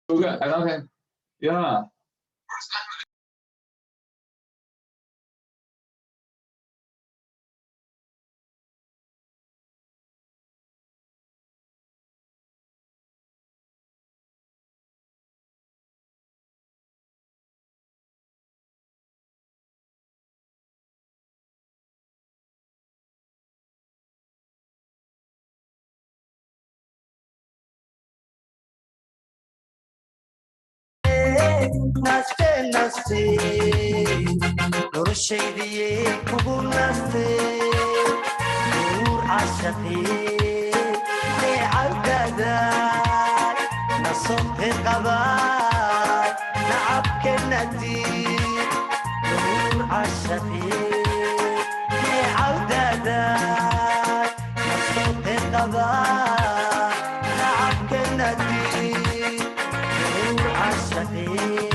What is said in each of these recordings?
Okay, okay. Yeah. naste naste noloshaydiye kugu naste nuur cashaqi neecawdada nasobhe qabaay nacabkenadi nuur cashaqi neecawdada nasobhe qabaay nacabkenadi عشقي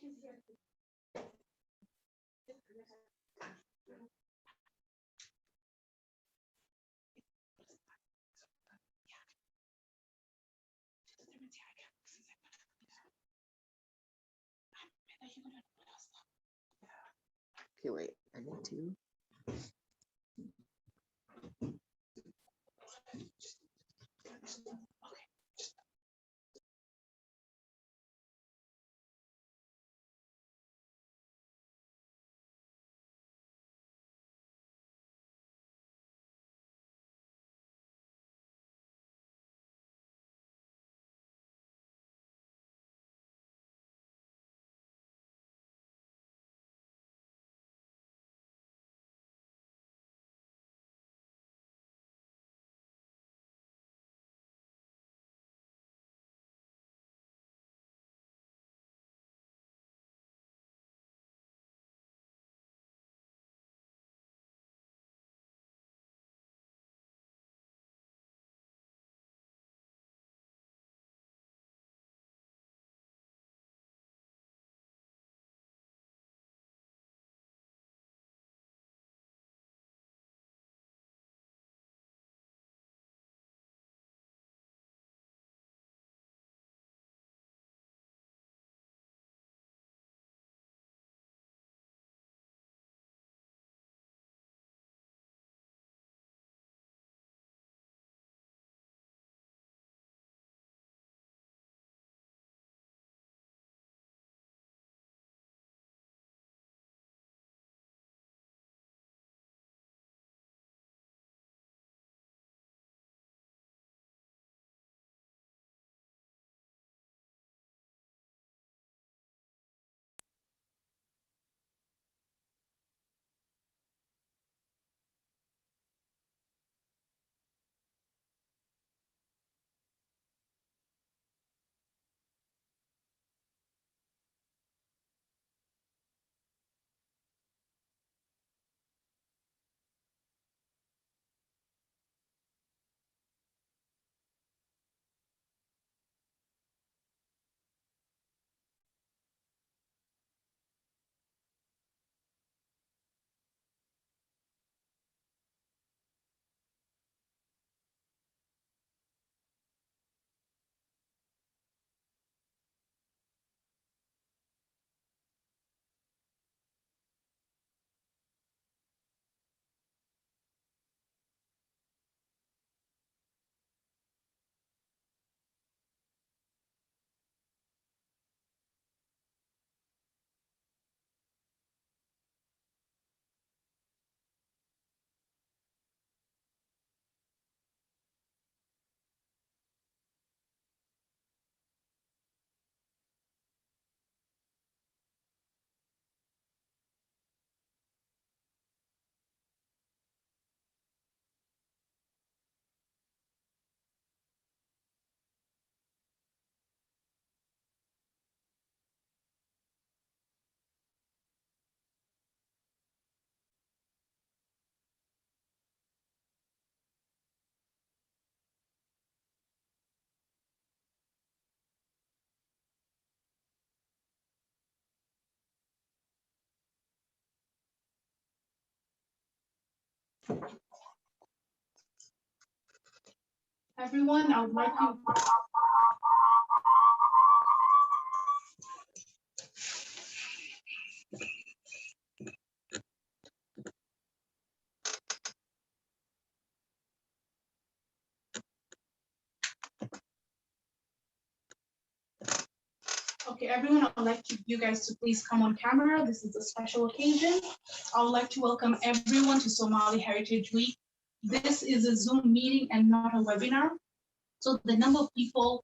Okay, wait, I need to. Everyone, I would like you. Okay, everyone, I would like you guys to please come on camera. This is a special occasion. I would like to welcome everyone to Somali Heritage Week. This is a Zoom meeting and not a webinar. So the number of people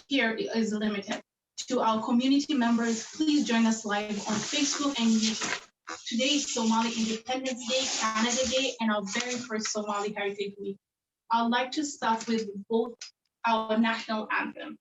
here is limited. To our community members, please join us live on Facebook and YouTube. Today is Somali Independence Day, Canada Day, and our very first Somali Heritage Week. I'd like to start with both our national anthem.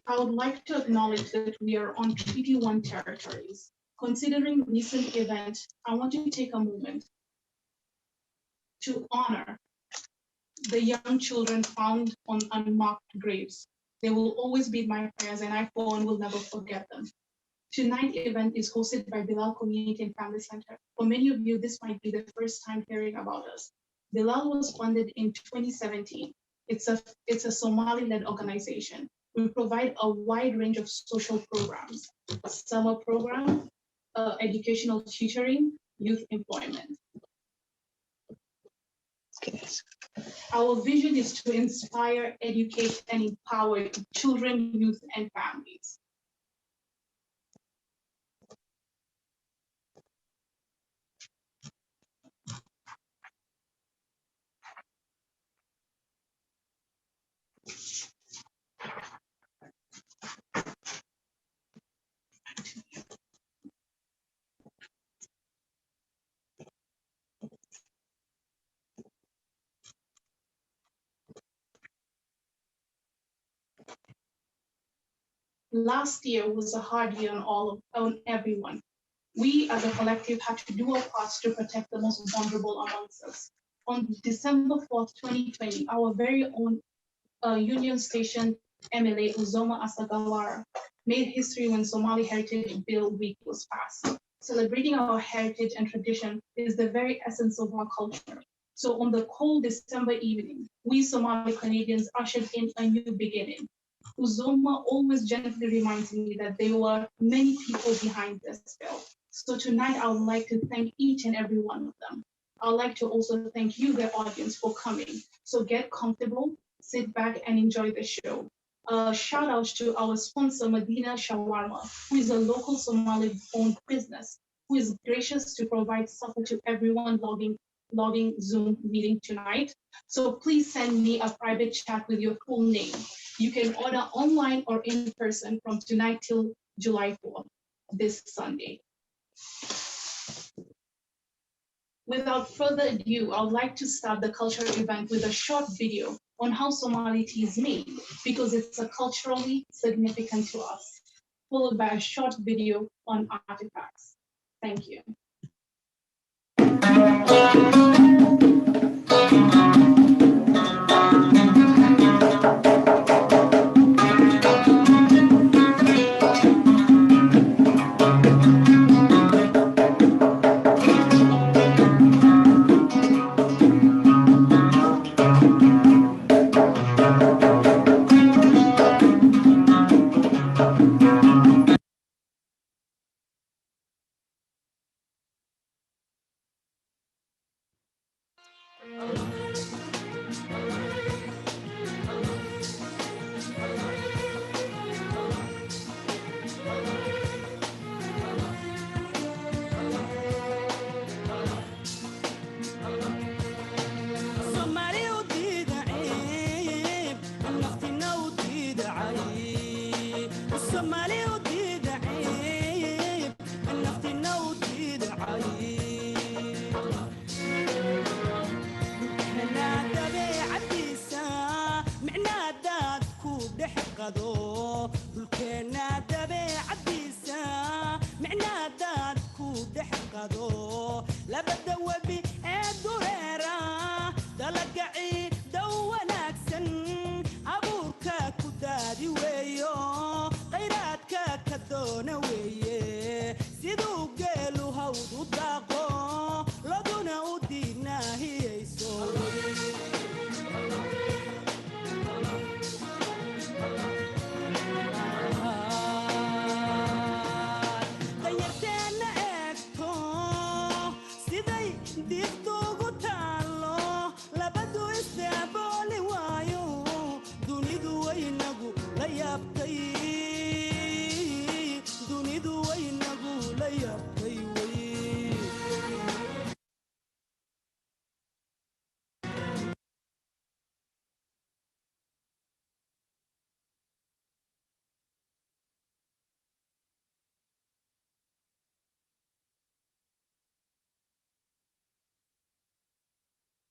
I would like to acknowledge that we are on Treaty 1 territories. Considering recent events, I want to take a moment to honor the young children found on unmarked graves. They will always be in my prayers, and I, for one, will never forget them. Tonight's event is hosted by Bilal Community and Family Center. For many of you, this might be the first time hearing about us. Bilal was funded in 2017. It's a Somali-led organization. We provide a wide range of social programs, summer program, educational tutoring, youth employment. Our vision is to inspire, educate, and empower children, youth, and families. Last year was a hard year on everyone. We as a collective had to do our parts to protect the most vulnerable amongst us. On December 4th, 2020, our very own Union Station MLA Uzoma Asagwara made history when Somali Heritage Bill Week was passed. Celebrating our heritage and tradition is the very essence of our culture. So on the cold December evening, we Somali Canadians ushered in a new beginning. Uzoma always gently reminds me that there were many people behind this bill. So tonight I would like to thank each and every one of them. I'd like to also thank you, the audience, for coming. So get comfortable, sit back and enjoy the show. Shout out to our sponsor, Medina Shawarma, who is a local Somali-owned business, who is gracious to provide supper to everyone logging Zoom meeting tonight. So please send me a private chat with your full name. You can order online or in person from tonight till July 4th, this Sunday. Without further ado, I would like to start the cultural event with a short video on how Somali tea is made, because it's a culturally significant to us, followed by a short video on artifacts. Thank you.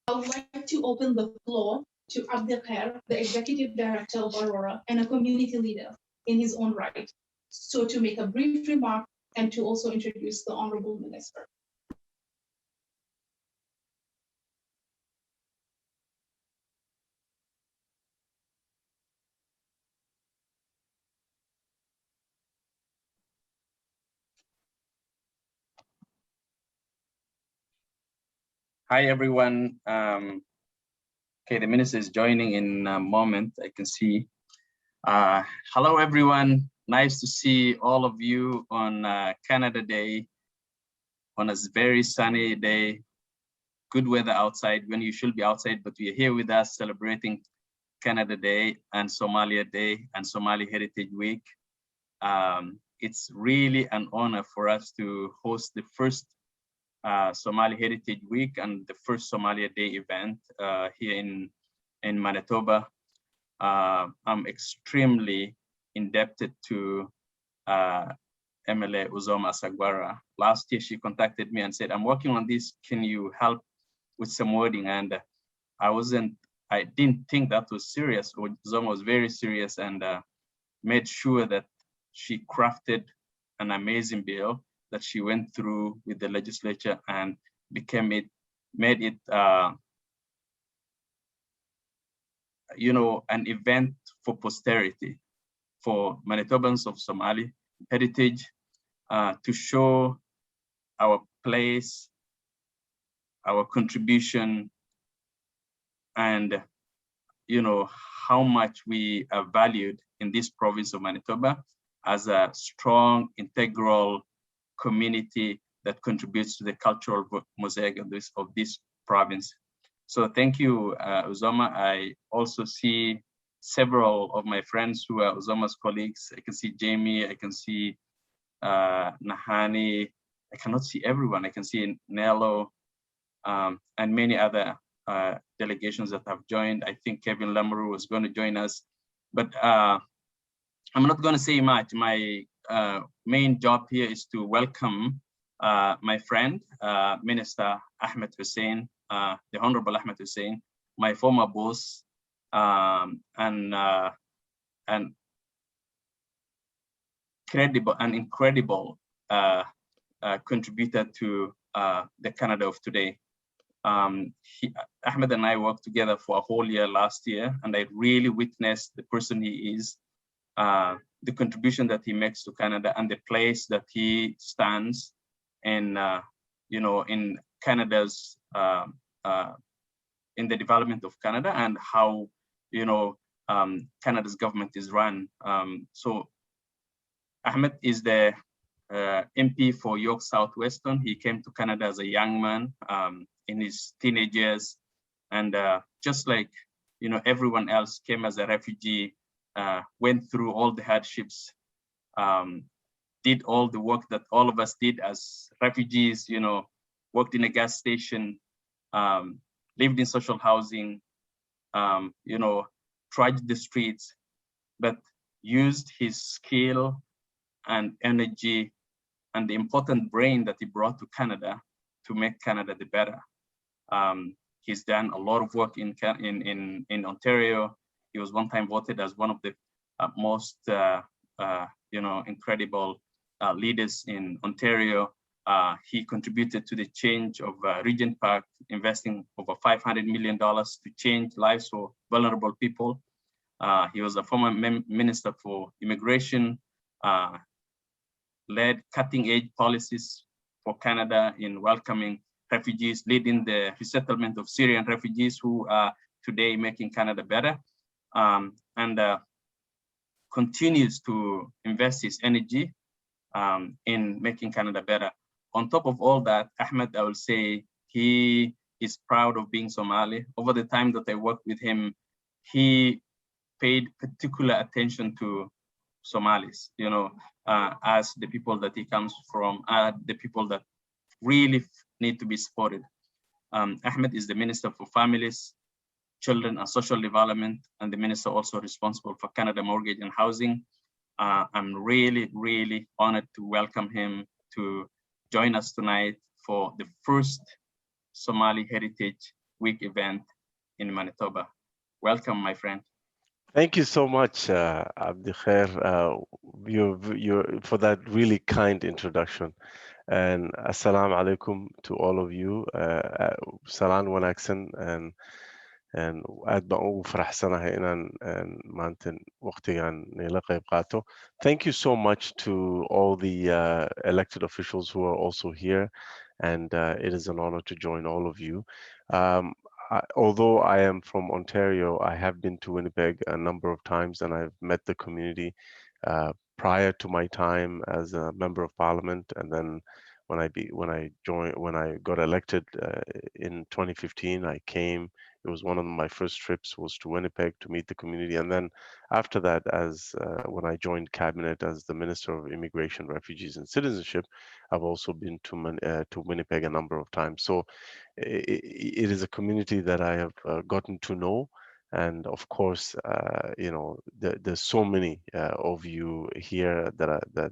I would like to open the floor to Abdelkhair, the Executive Director of Aurora and a community leader in his own right. So to make a brief remark and to also introduce the Honorable Minister. Hi, everyone. Okay, the minister is joining in a moment, I can see. Hello, everyone. Nice to see all of you on Canada Day, on a very sunny day. Good weather outside when you should be outside, but you're here with us celebrating Canada Day and Somalia Day and Somali Heritage Week. It's really an honor for us to host the first Somali Heritage Week and the first Somalia Day event here in Manitoba. I'm extremely indebted to MLA Uzoma Asagwara. Last year, she contacted me and said, I'm working on this, can you help with some wording? And I didn't think that was serious. Uzoma was very serious and made sure that she crafted an amazing bill that she went through with the legislature and made it an event for posterity, for Manitobans of Somali heritage, to show our place, our contribution, and how much we are valued in this province of Manitoba as a strong, integral community that contributes to the cultural mosaic of this province. So thank you, Uzoma. I also see several of my friends who are Uzoma's colleagues. I can see Jamie, I can see Nahani. I cannot see everyone. I can see Nello and many other delegations that have joined. I think Kevin Lamoureux was going to join us, but I'm not going to say much. My main job here is to welcome my friend, Minister Ahmed Hussen, the Honorable Ahmed Hussen, my former boss, and incredible contributor to the Canada of today. Ahmed and I worked together for a whole year last year, and I really witnessed the person he is, the contribution that he makes to Canada, and the place that he stands in, in Canada's, in the development of Canada, and how, Canada's government is run. So Ahmed is the MP for York Southwestern. He came to Canada as a young man in his teenage years, and just like everyone else, came as a refugee, went through all the hardships, did all the work that all of us did as refugees. Worked in a gas station, lived in social housing, trudged the streets, but used his skill and energy and the important brain that he brought to Canada to make Canada the better. He's done a lot of work in Ontario. He was one time voted as one of the most incredible leaders in Ontario. He contributed to the change of Regent Park, investing over $500 million to change lives for vulnerable people. He was a former Minister for Immigration, led cutting-edge policies for Canada in welcoming refugees, leading the resettlement of Syrian refugees who are today making Canada better, and continues to invest his energy in making Canada better. On top of all that, Ahmed, I will say, he is proud of being Somali. Over the time that I worked with him, he paid particular attention to Somalis, as the people that he comes from are the people that really need to be supported. Ahmed is the Minister for Families, Children and Social Development, and the Minister also responsible for Canada Mortgage and Housing. I'm really, really honored to welcome him to join us tonight for the first Somali Heritage Week event in Manitoba. Welcome, my friend. Thank you so much, Abdikhair, for that really kind introduction. And assalamu alaikum to all of you. Salaan wanaagsan, and aad baan ugu faraxsanahay inaan maanta waqtigan nila qayb qaato. Thank you so much to all the elected officials who are also here, and it is an honor to join all of you. Although I am from Ontario, I have been to Winnipeg a number of times, and I've met the community prior to my time as a member of parliament, and then when I got elected in 2015, I came. It was one of my first trips was to Winnipeg to meet the community, and then after that, as when I joined cabinet as the Minister of Immigration, Refugees, and Citizenship, I've also been to Winnipeg a number of times. So it is a community that I have gotten to know, And of course, you know, there's so many of you here that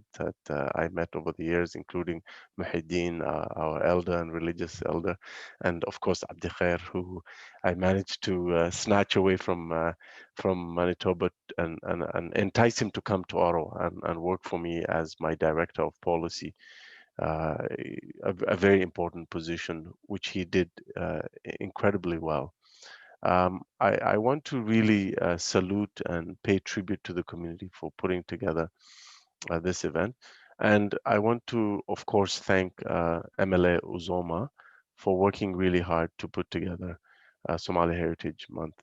I met over the years, including Muhyiddin, our elder and religious elder, and of course Abdi Khair, who I managed to snatch away from Manitoba and entice him to come to Ottawa and work for me as my director of policy. A very important position, which he did incredibly well. I want to really salute and pay tribute to the community for putting together this event. And I want to, of course, thank MLA Uzoma for working really hard to put together Somali Heritage Month.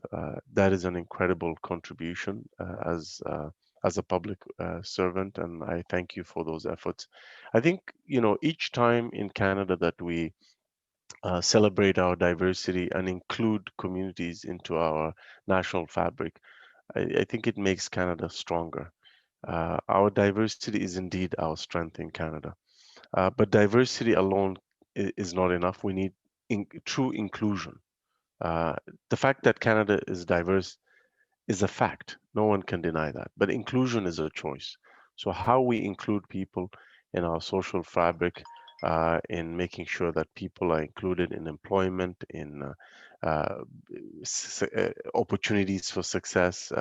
That is an incredible contribution as a public servant, and I thank you for those efforts. I think, you know, each time in Canada that we celebrate our diversity and include communities into our national fabric, I think it makes Canada stronger. Our diversity is indeed our strength in Canada. But diversity alone is not enough. We need true inclusion. The fact that Canada is diverse is a fact. No one can deny that. But inclusion is a choice. So how we include people in our social fabric, in making sure that people are included in employment, in opportunities for success,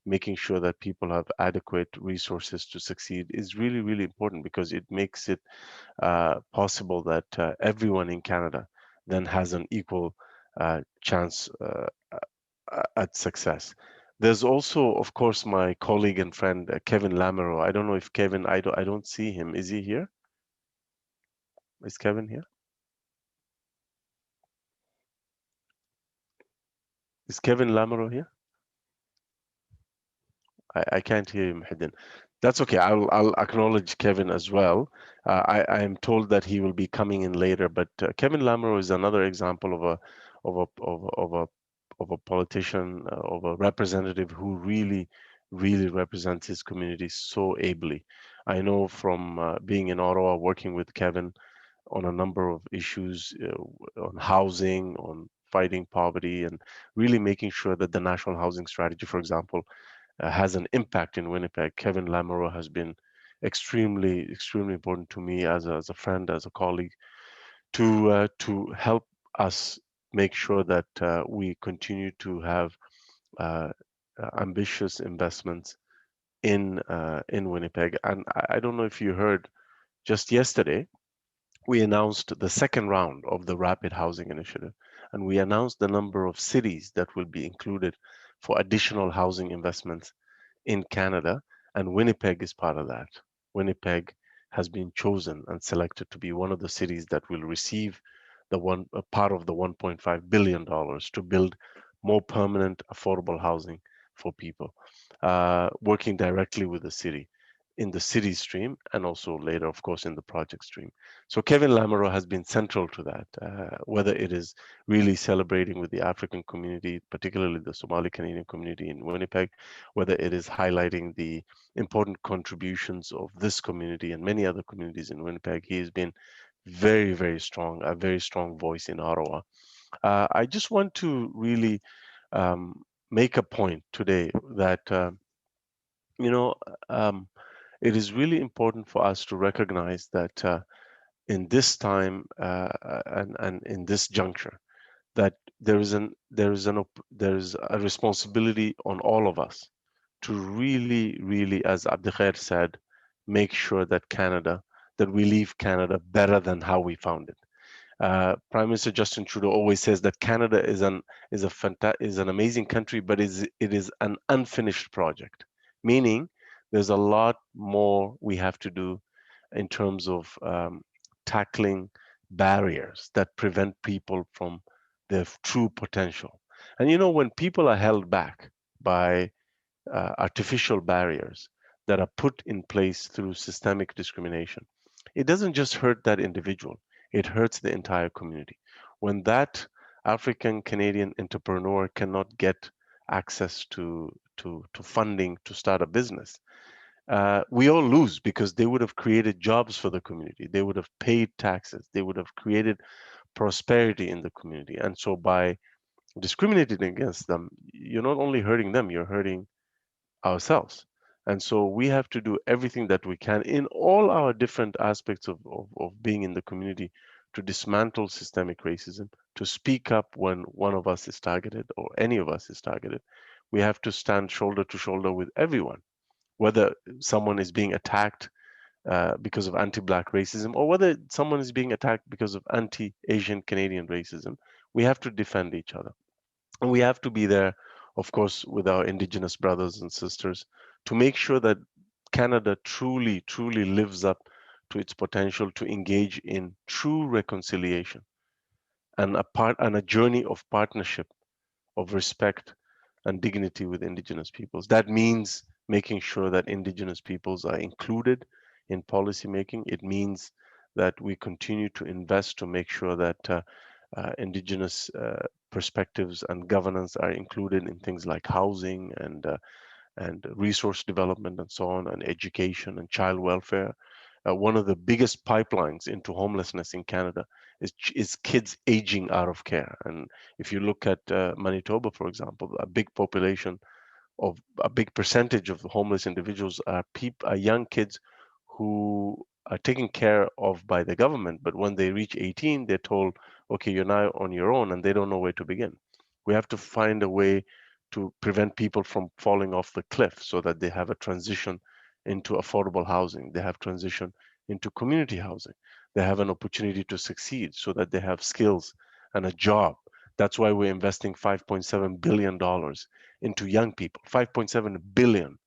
making sure that people have adequate resources to succeed is really, really important, because it makes it possible that everyone in Canada then has an equal chance at success. There's also, of course, my colleague and friend Kevin Lamoureux. I don't know if Kevin. I don't see him. Is he here? Is Kevin here? Is Kevin Lamoureux here? I can't hear him, Hidden. That's okay. I'll acknowledge Kevin as well. I am told that he will be coming in later, but Kevin Lamoureux is another example of a politician, of a representative who really represents his community so ably. I know from being in Ottawa, working with Kevin on a number of issues, on housing, on fighting poverty, and really making sure that the national housing strategy, for example, has an impact in Winnipeg. Kevin Lamoureux has been extremely important to me as a friend, as a colleague, to help us make sure that we continue to have ambitious investments in Winnipeg. And I don't know if you heard, just yesterday we announced the second round of the Rapid Housing Initiative, and we announced the number of cities that will be included for additional housing investments in Canada, and Winnipeg is part of that. Winnipeg has been chosen and selected to be one of the cities that will receive a part of the $1.5 billion to build more permanent, affordable housing for people, working directly with the city in the city stream, and also later, of course, in the project stream. So Kevin Lamoureux has been central to that, whether it is really celebrating with the African community, particularly the Somali Canadian community in Winnipeg, whether it is highlighting the important contributions of this community and many other communities in Winnipeg. He has been very strong, a very strong voice in Ottawa. I just want to really make a point today that, you know, it is really important for us to recognize that in this time and in this juncture, that there is a responsibility on all of us to really, as Abdikhair said, make sure that we leave Canada better than how we found it. Prime Minister Justin Trudeau always says that Canada is an amazing country, but it is an unfinished project, meaning there's a lot more we have to do in terms of tackling barriers that prevent people from their true potential. And you know, when people are held back by artificial barriers that are put in place through systemic discrimination, it doesn't just hurt that individual, it hurts the entire community. When that African Canadian entrepreneur cannot get access to funding to start a business, we all lose, because they would have created jobs for the community, they would have paid taxes, they would have created prosperity in the community. And so by discriminating against them, you're not only hurting them, you're hurting ourselves. And so we have to do everything that we can in all our different aspects of being in the community to dismantle systemic racism, to speak up when one of us is targeted or any of us is targeted. We have to stand shoulder to shoulder with everyone, whether someone is being attacked because of anti-Black racism or whether someone is being attacked because of anti-Asian Canadian racism. We have to defend each other. And we have to be there, of course, with our Indigenous brothers and sisters to make sure that Canada truly, truly lives up to its potential to engage in true reconciliation and a journey of partnership, of respect and dignity with Indigenous peoples. That means making sure that Indigenous peoples are included in policy making. It means that we continue to invest to make sure that Indigenous perspectives and governance are included in things like housing and resource development and so on, and education and child welfare. One of the biggest pipelines into homelessness in Canada is kids aging out of care. And if you look at Manitoba, for example, a big percentage of the homeless individuals are young kids who are taken care of by the government, but when they reach 18, they're told, okay, you're now on your own, and they don't know where to begin. We have to find a way to prevent people from falling off the cliff so that they have a transition into affordable housing. They have transition into community housing. They have an opportunity to succeed so that they have skills and a job. That's why we're investing $5.7 billion into young people, 5.7 billion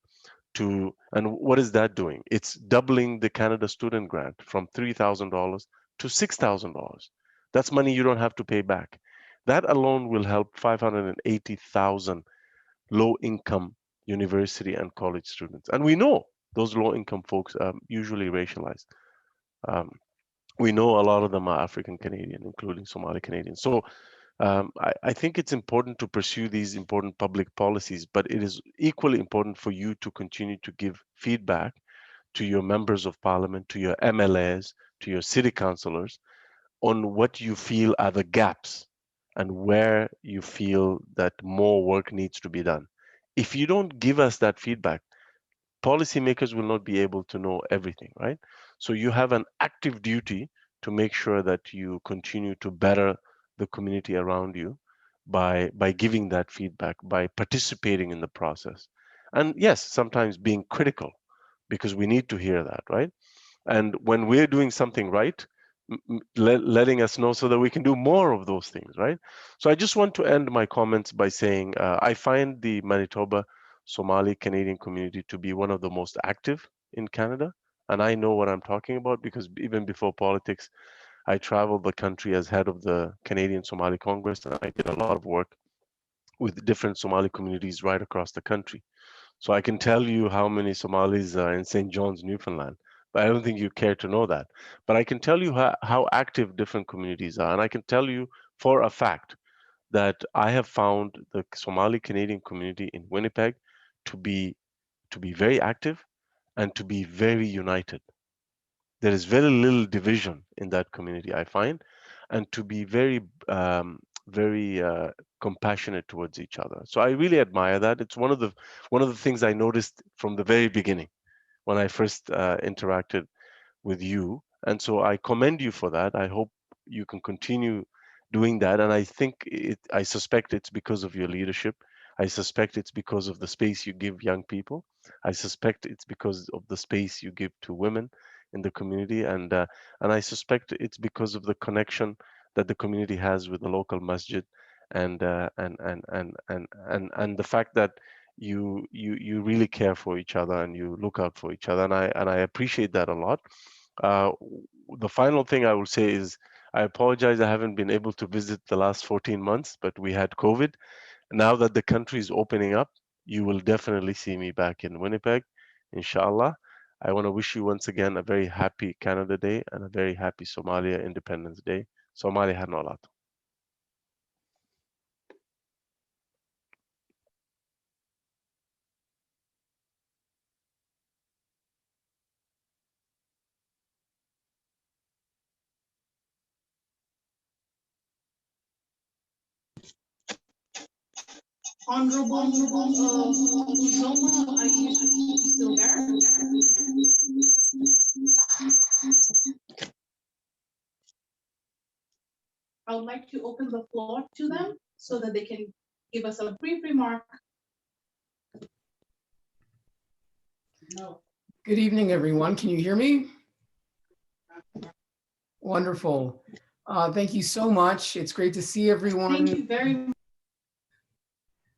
to, and what is that doing? It's doubling the Canada student grant from $3,000 to $6,000. That's money you don't have to pay back. That alone will help 580,000 low income university and college students. And we know those low income folks are usually racialized. Um, we know a lot of them are African Canadian, including Somali Canadians. So I think it's important to pursue these important public policies, but it is equally important for you to continue to give feedback to your members of parliament, to your MLAs, to your city councillors on what you feel are the gaps and where you feel that more work needs to be done. If you don't give us that feedback, policymakers will not be able to know everything, right? So you have an active duty to make sure that you continue to better the community around you by giving that feedback, by participating in the process. And yes, sometimes being critical because we need to hear that, right? And when we're doing something right, letting us know so that we can do more of those things, right? So I just want to end my comments by saying I find the Manitoba Somali Canadian community to be one of the most active in Canada. And I know what I'm talking about because even before politics, I traveled the country as head of the Canadian Somali Congress, and I did a lot of work with different Somali communities right across the country. So I can tell you how many Somalis are in St. John's, Newfoundland, but I don't think you care to know that. But I can tell you how active different communities are. And I can tell you for a fact that I have found the Somali Canadian community in Winnipeg to be very active and to be very united. There is very little division in that community, I find, and to be very compassionate towards each other. So I really admire that. It's one of the things I noticed from the very beginning when I first interacted with you. And so I commend you for that. I hope you can continue doing that. And I suspect it's because of your leadership. I suspect it's because of the space you give young people. I suspect it's because of the space you give to women in the community. And I suspect it's because of the connection that the community has with the local masjid and the fact that you really care for each other and you look out for each other, and I appreciate that a lot. uh, the final thing I will say is I apologize I haven't been able to visit the last 14 months, but we had COVID. Now that the country is opening up, you will definitely see me back in Winnipeg, inshallah. I want to wish you once again a very happy Canada Day and a very happy Somalia Independence Day. Somalia har nolat. Honorable Uzoma, are you still there? I would like to open the floor to them so that they can give us a brief remark. No. Good evening, everyone. Can you hear me? Wonderful. Thank you so much. It's great to see everyone. Thank you very much.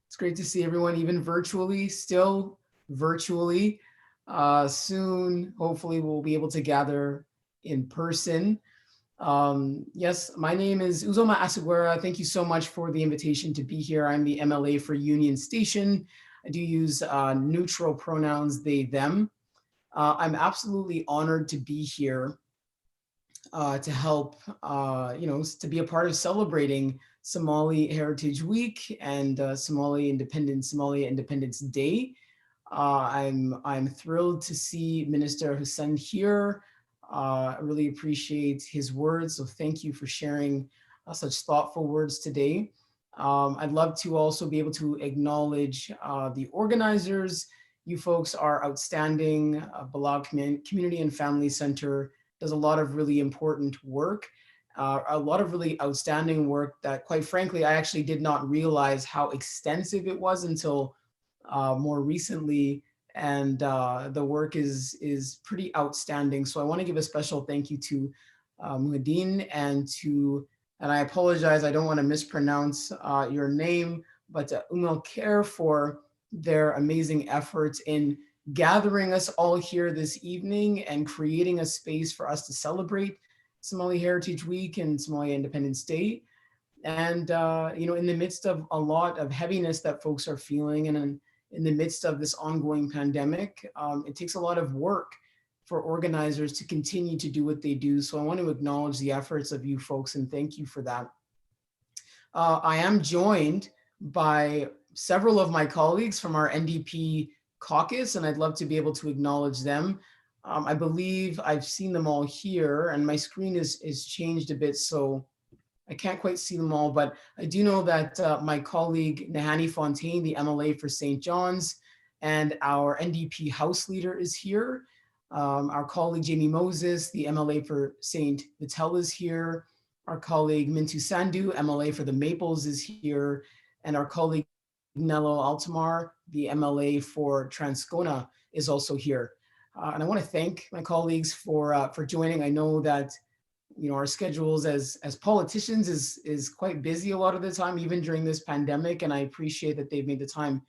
It's great to see everyone, even virtually, still virtually. Soon, hopefully, we'll be able to gather in person. Yes, my name is Uzoma Asagwara. Thank you so much for the invitation to be here. I'm the MLA for Union Station. I do use neutral pronouns, they, them. I'm absolutely honored to be here to help, to be a part of celebrating Somali Heritage Week and Somalia Independence Day. I'm thrilled to see Minister Hussen here. I really appreciate his words, so thank you for sharing such thoughtful words today. I'd love to also be able to acknowledge the organizers. You folks are outstanding. Bilal Community and Family Center does a lot of really important work, a lot of really outstanding work that, quite frankly, I actually did not realize how extensive it was until more recently. And the work is pretty outstanding. So I want to give a special thank you to Muhaddin and I apologize, I don't want to mispronounce your name, but to Care for their amazing efforts in gathering us all here this evening and creating a space for us to celebrate Somali Heritage Week and Somali Independence Day. And, in the midst of a lot of heaviness that folks are feeling and in the midst of this ongoing pandemic, it takes a lot of work for organizers to continue to do what they do. So I want to acknowledge the efforts of you folks and thank you for that. I am joined by several of my colleagues from our NDP caucus, and I'd love to be able to acknowledge them. I believe I've seen them all here, and my screen is changed a bit, so I can't quite see them all, but I do know that my colleague Nahani Fontaine, the MLA for St. John's, and our NDP House Leader is here. Our colleague Jamie Moses, the MLA for St. Vital, is here. Our colleague Mintu Sandhu, MLA for the Maples, is here. And our colleague Nello Altamar, the MLA for Transcona, is also here. And I want to thank my colleagues for joining. I know that our schedules as politicians is quite busy a lot of the time, even during this pandemic, and I appreciate that they've made the time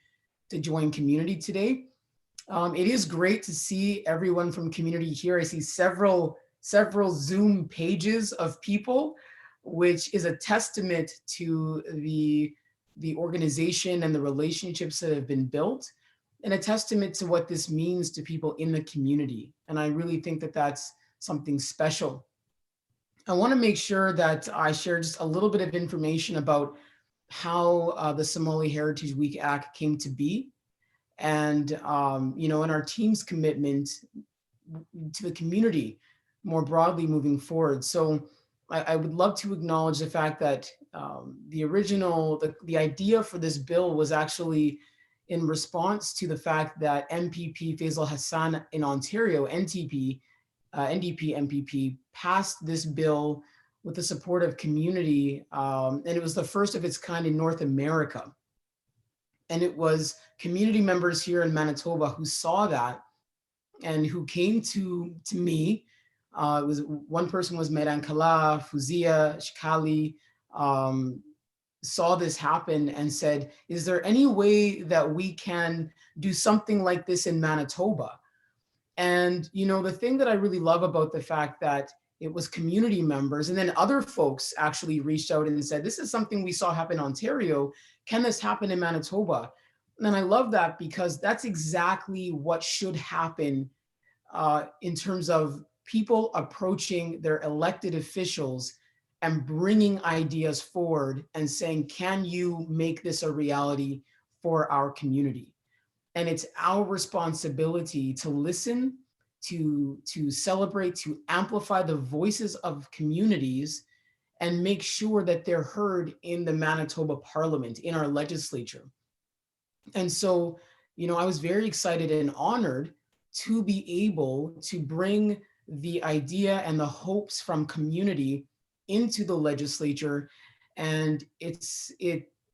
to join community today. It is great to see everyone from community here. I see several Zoom pages of people, which is a testament to the organization and the relationships that have been built, and a testament to what this means to people in the community. And I really think that that's something special. I want to make sure that I share just a little bit of information about how the Somali Heritage Week Act came to be, and and our team's commitment to the community more broadly moving forward. So I would love to acknowledge the fact that the idea for this bill was actually in response to the fact that MPP Faisal Hassan in Ontario, NDP MPP, passed this bill with the support of community, and it was the first of its kind in North America. And it was community members here in Manitoba who saw that and who came to me. It was one person was Medan Kala, Fuzia, Shikali, saw this happen and said, is there any way that we can do something like this in Manitoba? And the thing that I really love about the fact that it was community members and then other folks actually reached out and said, this is something we saw happen in Ontario. Can this happen in Manitoba? And I love that because that's exactly what should happen in terms of people approaching their elected officials and bringing ideas forward and saying, can you make this a reality for our community? And it's our responsibility to listen, to celebrate, to amplify the voices of communities and make sure that they're heard in the Manitoba Parliament, in our legislature. And so, I was very excited and honored to be able to bring the idea and the hopes from community into the legislature. And it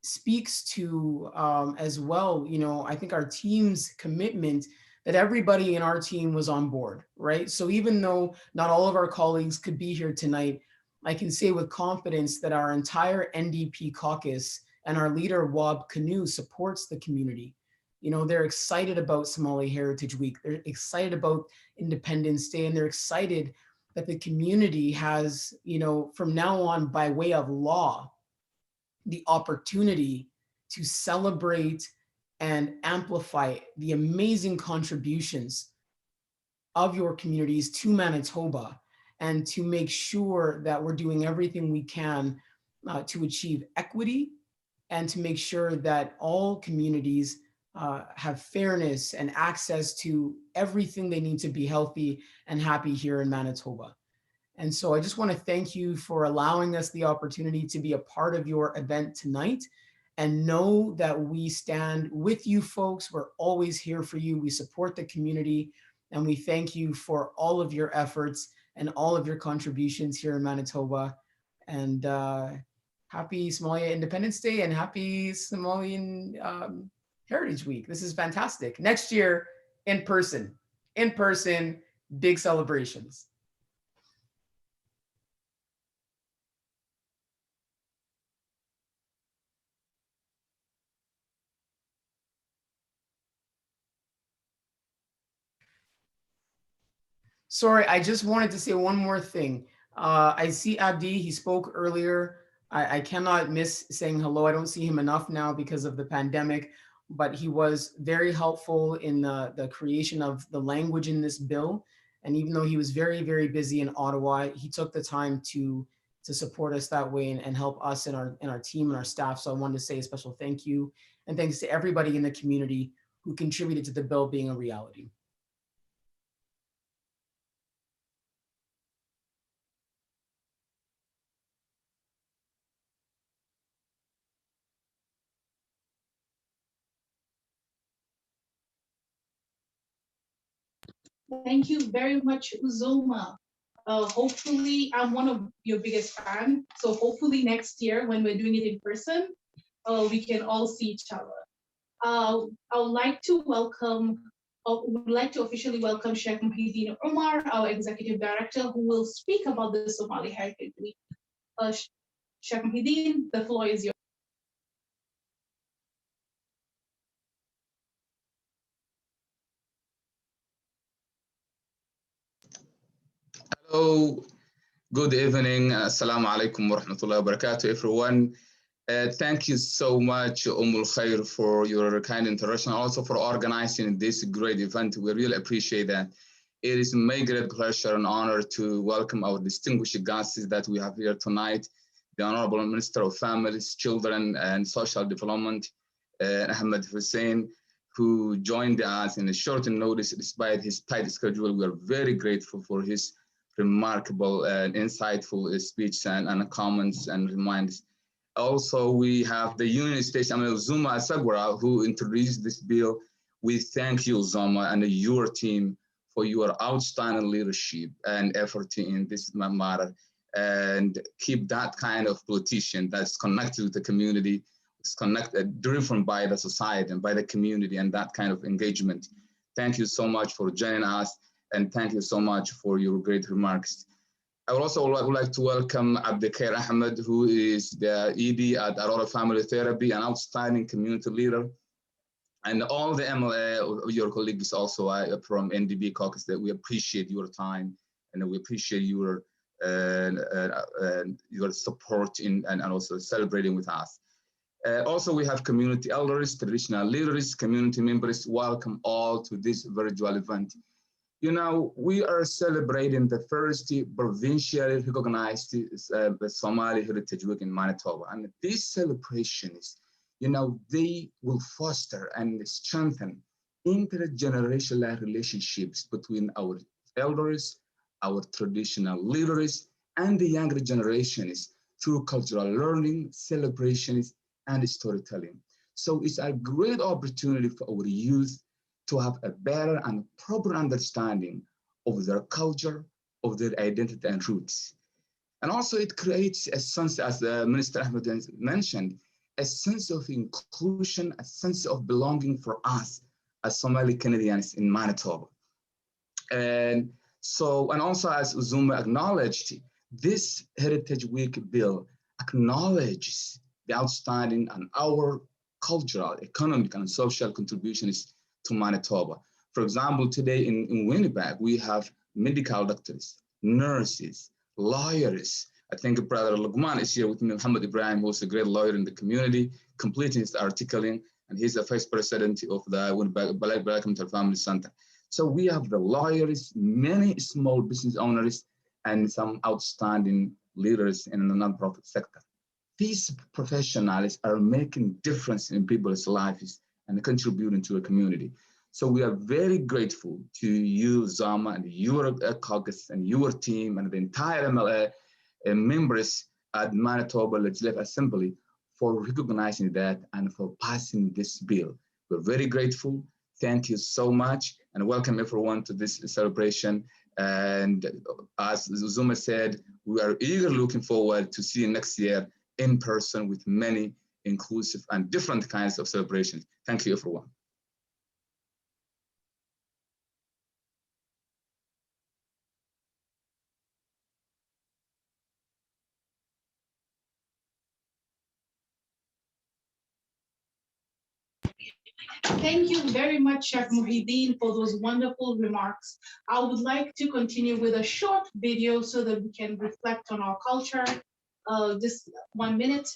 speaks to, as well, I think our team's commitment that everybody in our team was on board, right? So even though not all of our colleagues could be here tonight, I can say with confidence that our entire NDP caucus and our leader, Wab Kanu, supports the community. They're excited about Somali Heritage Week. They're excited about Independence Day, and they're excited that the community has, from now on, by way of law, the opportunity to celebrate and amplify the amazing contributions of your communities to Manitoba, and to make sure that we're doing everything we can to achieve equity, and to make sure that all communities have fairness and access to everything they need to be healthy and happy here in Manitoba. And so I just want to thank you for allowing us the opportunity to be a part of your event tonight, and know that we stand with you folks. We're always here for you. We support the community, and we thank you for all of your efforts and all of your contributions here in Manitoba. And happy Somalia Independence Day and happy Somalian Heritage Week. This is fantastic. Next year, in person, big celebrations. Sorry, I just wanted to say one more thing. I see Abdi, he spoke earlier. I cannot miss saying hello. I don't see him enough now because of the pandemic, but he was very helpful in the creation of the language in this bill. And even though he was very, very busy in Ottawa, he took the time to support us that way, and help us and our team and our staff. So I wanted to say a special thank you, and thanks to everybody in the community who contributed to the bill being a reality. Thank you very much, Uzoma. Hopefully, I'm one of your biggest fans. So hopefully next year when we're doing it in person, we can all see each other. I would like to officially welcome Sheikh Muhyiddin Umar, our Executive Director, who will speak about the Somali Heritage Week. Sheikh Muhyiddin, the floor is yours. Hello, good evening. Assalamu alaikum wa rahmatullahi wa barakatuh, everyone. Thank you so much, Khair, for your kind introduction, also for organizing this great event. We really appreciate that. It is my great pleasure and honor to welcome our distinguished guests that we have here tonight, the Honorable Minister of Families, Children, and Social Development, Ahmed Hussen, who joined us in a short notice despite his tight schedule. We are very grateful for his remarkable and insightful speech and comments and reminders. Also, we have the Union State MLA Uzoma Asagwara, who introduced this bill. We thank you, Uzoma, and your team for your outstanding leadership and effort in this matter. And keep that kind of politician that's connected with the community, is connected, driven by the society and by the community, and that kind of engagement. Thank you so much for joining us. And thank you so much for your great remarks. I would also like to welcome Abdikair Ahmed, who is the ED at Aurora Family Therapy, an outstanding community leader, and all the MLA, your colleagues also from NDP caucus, that we appreciate your time and we appreciate your support in and also celebrating with us. Also, we have community elders, traditional leaders, community members. Welcome all to this virtual event. You know, we are celebrating the first provincially recognized Somali Heritage Week in Manitoba. And these celebrations, you know, they will foster and strengthen intergenerational relationships between our elders, our traditional leaders, and the younger generations through cultural learning, celebrations, and storytelling. So it's a great opportunity for our youth to have a better and proper understanding of their culture, of their identity and roots. And also it creates a sense, as Minister Ahmed mentioned, a sense of inclusion, a sense of belonging for us as Somali Canadians in Manitoba. And so, and also as Uzoma acknowledged, this Heritage Week bill acknowledges the outstanding and our cultural, economic, and social contributions to Manitoba. For example, today in Winnipeg, we have medical doctors, nurses, lawyers. I think Brother Lugman is here with me, Muhammad Ibrahim, who's a great lawyer in the community, completing his articling, and he's the vice president of the Winnipeg Black Family Center. So we have the lawyers, many small business owners, and some outstanding leaders in the nonprofit sector. These professionals are making difference in people's lives and contributing to a community. So we are very grateful to you, Uzoma, and your caucus and your team and the entire MLA members at Manitoba Legislative Assembly for recognizing that and for passing this bill. We're very grateful. Thank you so much and welcome everyone to this celebration. And as Uzoma said, we are eagerly looking forward to see you next year in person with many inclusive and different kinds of celebrations. Thank you, everyone. Thank you very much, Chef Muhyiddin, for those wonderful remarks. I would like to continue with a short video so that we can reflect on our culture. Just 1 minute.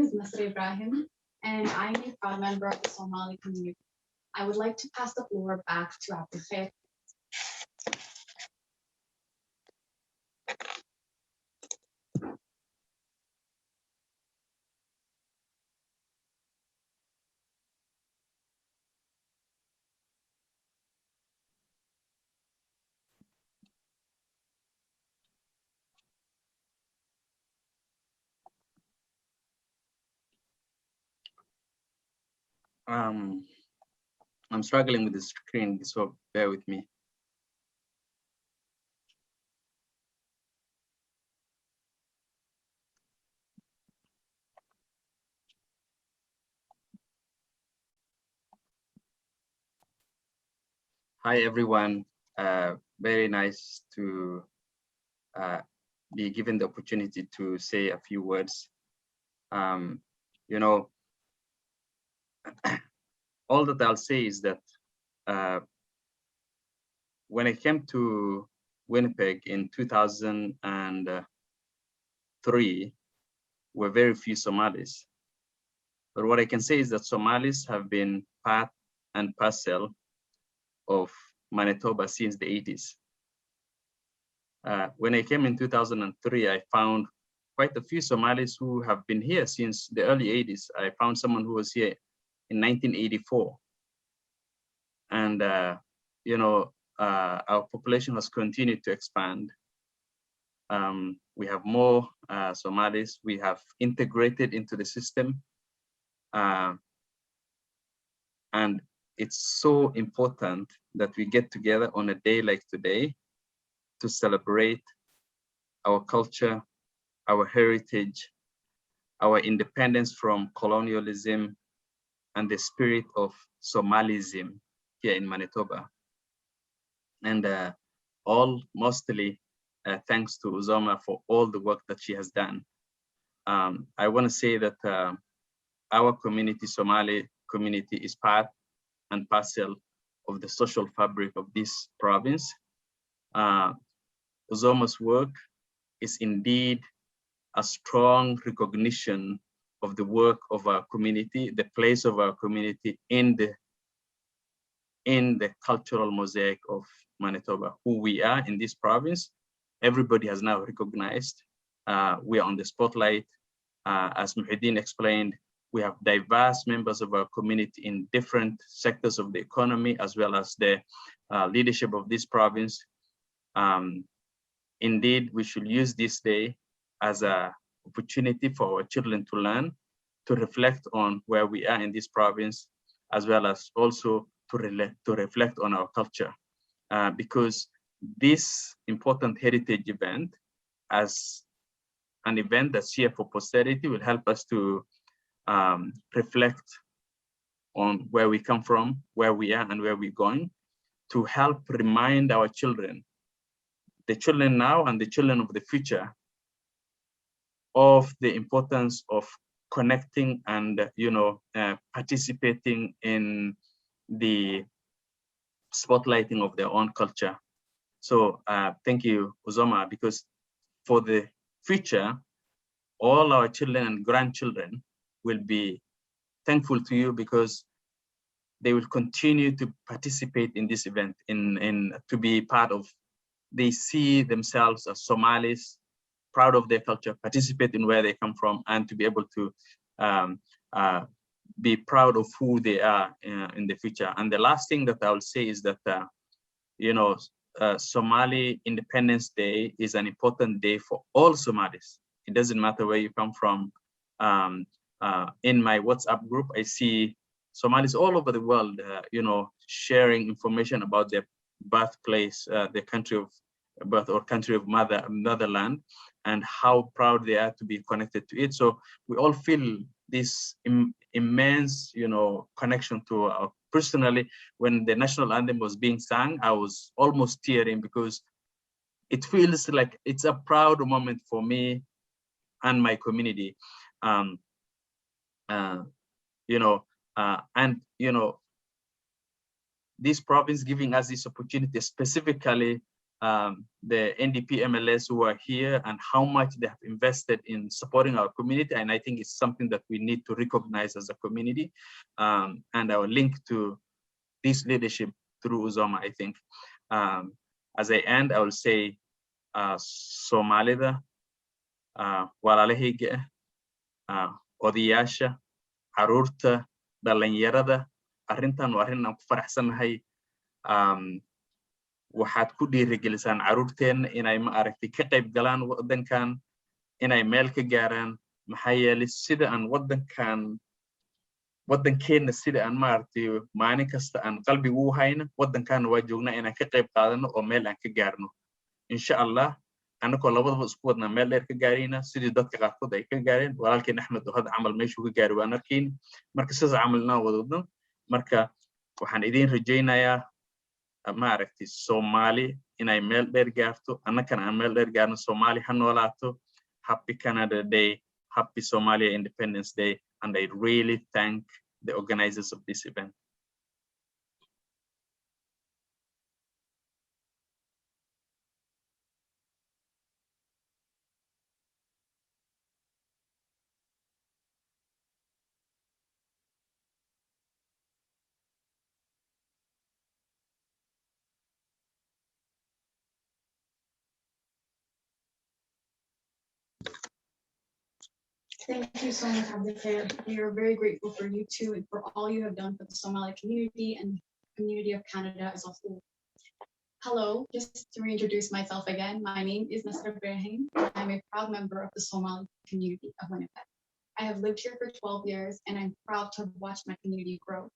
is Mr. Ibrahim, and I'm a proud member of the Somali community. I would like to pass the floor back to Abdul Khair. I'm struggling with the screen, so bear with me. Hi, everyone. Very nice to be given the opportunity to say a few words. You know, all that I'll say is that when I came to Winnipeg in 2003, were very few Somalis. But what I can say is that Somalis have been part and parcel of Manitoba since the 80s. When I came in 2003, I found quite a few Somalis who have been here since the early 80s. I found someone who was here in 1984. And, you know, our population has continued to expand. We have more Somalis. We have integrated into the system. And it's so important that we get together on a day like today to celebrate our culture, our heritage, our independence from colonialism, and the spirit of Somalism here in Manitoba. And mostly thanks to Uzoma for all the work that she has done. I want to say that our community, Somali community, is part and parcel of the social fabric of this province. Uzoma's work is indeed a strong recognition of the work of our community, the place of our community in the cultural mosaic of Manitoba, who we are in this province. Everybody has now recognized we are on the spotlight. As Muhyiddin explained, we have diverse members of our community in different sectors of the economy, as well as the leadership of this province. Indeed, we should use this day as an opportunity for our children to learn, to reflect on where we are in this province, as well as also to reflect on our culture. Because this important heritage event, as an event that's here for posterity, will help us to reflect on where we come from, where we are, and where we're going, to help remind our children, the children now and the children of the future, of the importance of connecting and participating in the spotlighting of their own culture. So thank you, Uzoma, because for the future, all our children and grandchildren will be thankful to you, because they will continue to participate in this event, to be part of. They see themselves as Somalis, proud of their culture, participate in where they come from, and to be able to be proud of who they are in the future. And the last thing that I will say is that, Somali Independence Day is an important day for all Somalis. It doesn't matter where you come from. In my WhatsApp group, I see Somalis all over the world, sharing information about their birthplace, their country of birth or country of motherland, and how proud they are to be connected to it. So we all feel this immense, connection to our. Personally, when the national anthem was being sung, I was almost tearing, because it feels like it's a proud moment for me and my community. This province giving us this opportunity, specifically the NDP MLAs who are here and how much they have invested in supporting our community. And I think it's something that we need to recognize as a community, and our link to this leadership through Uzoma, I think. As I end, I will say, Somalida, walaalahayga, odayaasha, caruurta, dhalinyarada, arrintan waa arrin aan ku faraxsanahay. Waxaad ku dhiirigelisaan caruurteena inay ma aragtay ka qayb galaan waddankan, inay meel ka gaaraan, maxaa yeelay sida aan waddankeena sida aan ma aragtay maalin kasta aan qalbiga u hayno, waddankaana waa joognaa inaan ka qayb qaadano oo meel aan ka gaarno. Insha Allah, anagoo labadaba isku wadnaa meel dheer ka gaarayna sidii dadka qaarkood ay ka gaareen. Walaalkeen Axmed oo hadda camal meeshuu ka gaari waan arkayni. Marka sidaas camal inaan wadno. Marka waxaan idiin rajaynayaa ma aragtay Somali inay meel dheer gaarto, annagana aan meel dheer gaarno. Somali ha noolaato. Happy Canada Day, happy Somalia Independence Day, and I really thank the organizers of this event. Thank you so much, Abdul. We are very grateful for you too and for all you have done for the Somali community and the community of Canada as a whole. Hello, just to reintroduce myself again, my name is Nasra Ibrahim. I'm a proud member of the Somali community of Winnipeg. I have lived here for 12 years and I'm proud to have watched my community grow.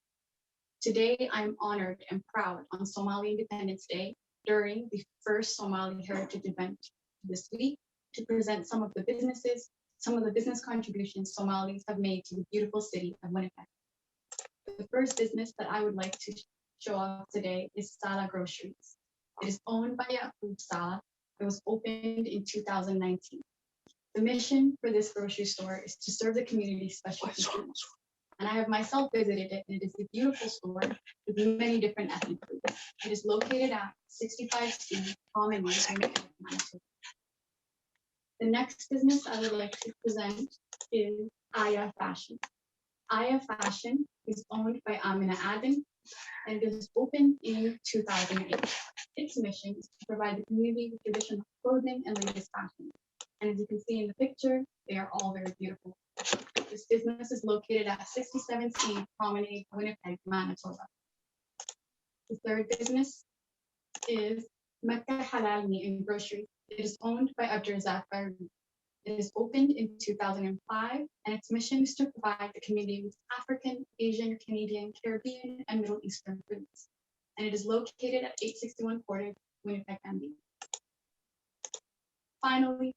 Today, I'm honored and proud on Somali Independence Day during the first Somali Heritage event this week to present some of the business contributions Somalis have made to the beautiful city of Winnipeg. The first business that I would like to show off today is Sala Groceries. It is owned by Yaqub Sala. It was opened in 2019. The mission for this grocery store is to serve the community specialty foods. And I have myself visited it, and it is a beautiful store with many different ethnic foods. It is located at 65C Common Way, Winnipeg, Manitoba. The next business I would like to present is Aya Fashion. Aya Fashion is owned by Amina Aden, and it was opened in 2008. Its mission is to provide the community with traditional clothing and latest fashion. And as you can see in the picture, they are all very beautiful. This business is located at 67C Promenade, Winnipeg, Manitoba. The third business is Mecca Halal Meat and Grocery. It is owned by Abdurazak Barri. It is opened in 2005, and its mission is to provide the community with African, Asian, Canadian, Caribbean, and Middle Eastern foods. And it is located at 861 Portage, Winnipeg, MD. Finally,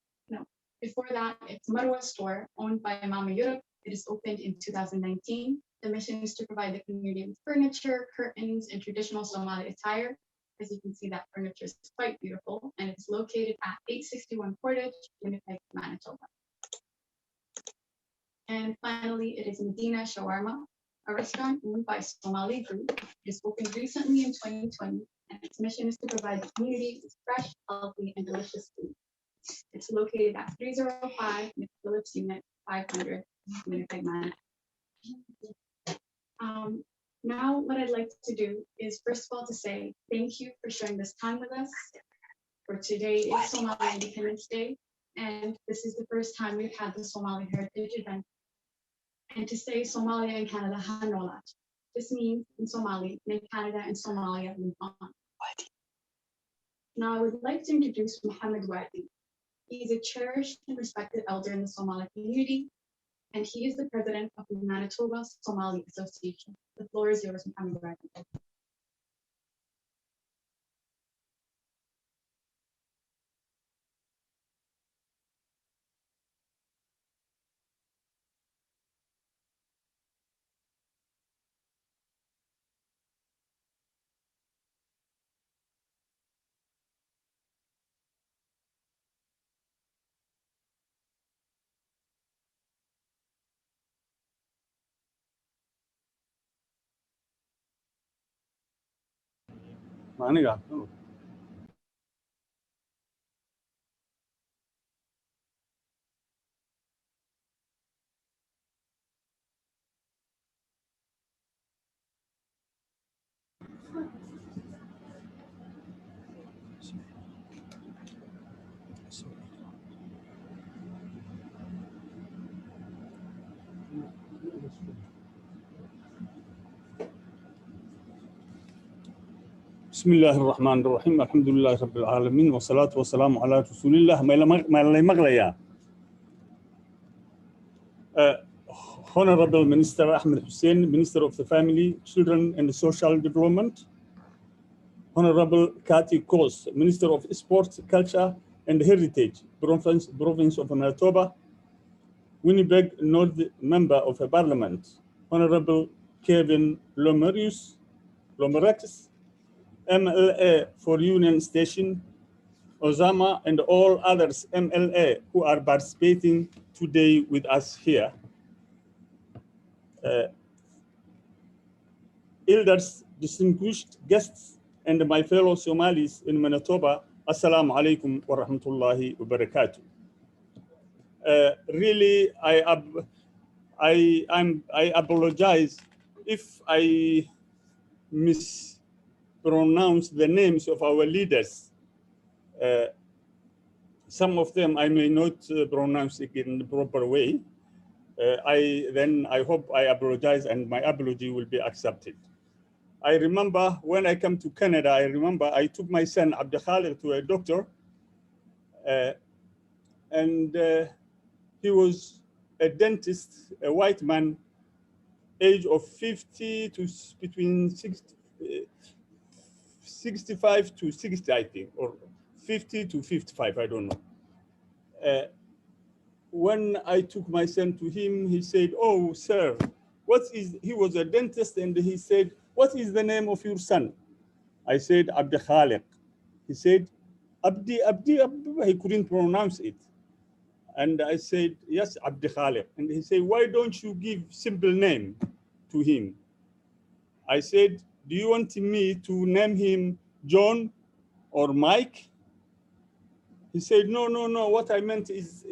before that, it's Marwa Store, owned by Mama Europe. It is opened in 2019. The mission is to provide the community with furniture, curtains, and traditional Somali attire. As you can see, that furniture is quite beautiful, and it's located at 861 Portage, Winnipeg, Manitoba. And finally, it is Medina Shawarma, a restaurant owned by Somali Group. It was opened recently in 2020, and its mission is to provide the community with fresh, healthy, and delicious food. It's located at 305 Phillips Unit 500, Winnipeg, Manitoba. Now, what I'd like to do is, first of all, to say thank you for sharing this time with us. For today is Somali Independence Day, and this is the first time we've had the Somali Heritage event. And to say Somalia and Canada Hanolat. This means in Somali, may Canada and Somalia move on. Now, I would like to introduce Mohammed Wadi. He is a cherished and respected elder in the Somali community, and he is the president of the Manitoba Somali Association. The floor is yours, Mohammed Wadi. aniga بسم الله الرحمن الرحيم الحمد لله رب العالمين والصلاة والسلام على رسول الله ما لا مغليا. Honorable Minister Ahmed Hussen, Minister of the Family, Children and Social Development. Honorable Kathy Kos, Minister of Sports, Culture and Heritage, Province of Manitoba. Winnipeg North Member of Parliament, Honorable Kevin Lomerius, MLA for Union Station, Uzoma, and all others MLA who are participating today with us here. Elders, distinguished guests, and my fellow Somalis in Manitoba, Assalamu alaikum wa rahmatullahi wa barakatuh. Really, I apologize if I mispronounce the names of our leaders. Some of them I may not pronounce it in the proper way. I hope I apologize and my apology will be accepted. I remember when I came to Canada, I took my son Abdul Khalid to a doctor, and he was a dentist, a white man, age of 50 to between 65 to 60, I think, or 50 to 55, I don't know. When I took my son to him, he said, "Oh, sir, he was a dentist," and he said, "What is the name of your son?" I said, "Abdi Khaliq." He said, Abdi, he couldn't pronounce it. And I said, "Yes, Abdi Khaliq." And he said, "Why don't you give simple name to him?" I said, "Do you want me to name him John or Mike?" He said, no, what I meant is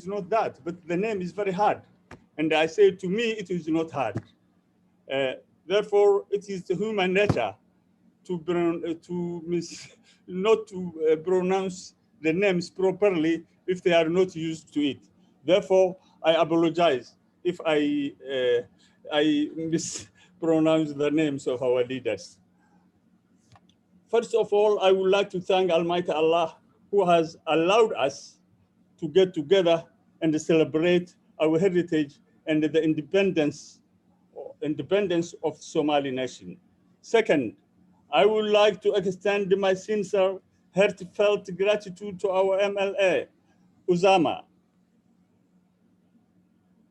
not that, but the name is very hard. And I said, to me, it is not hard. Therefore, it is the human nature not to pronounce the names properly if they are not used to it. Therefore, I apologize if I mispronounce the names of our leaders. First of all, I would like to thank Almighty Allah, who has allowed us to get together and celebrate our heritage and the independence of Somali nation. Second, I would like to extend my sincere, heartfelt gratitude to our MLA, Uzoma,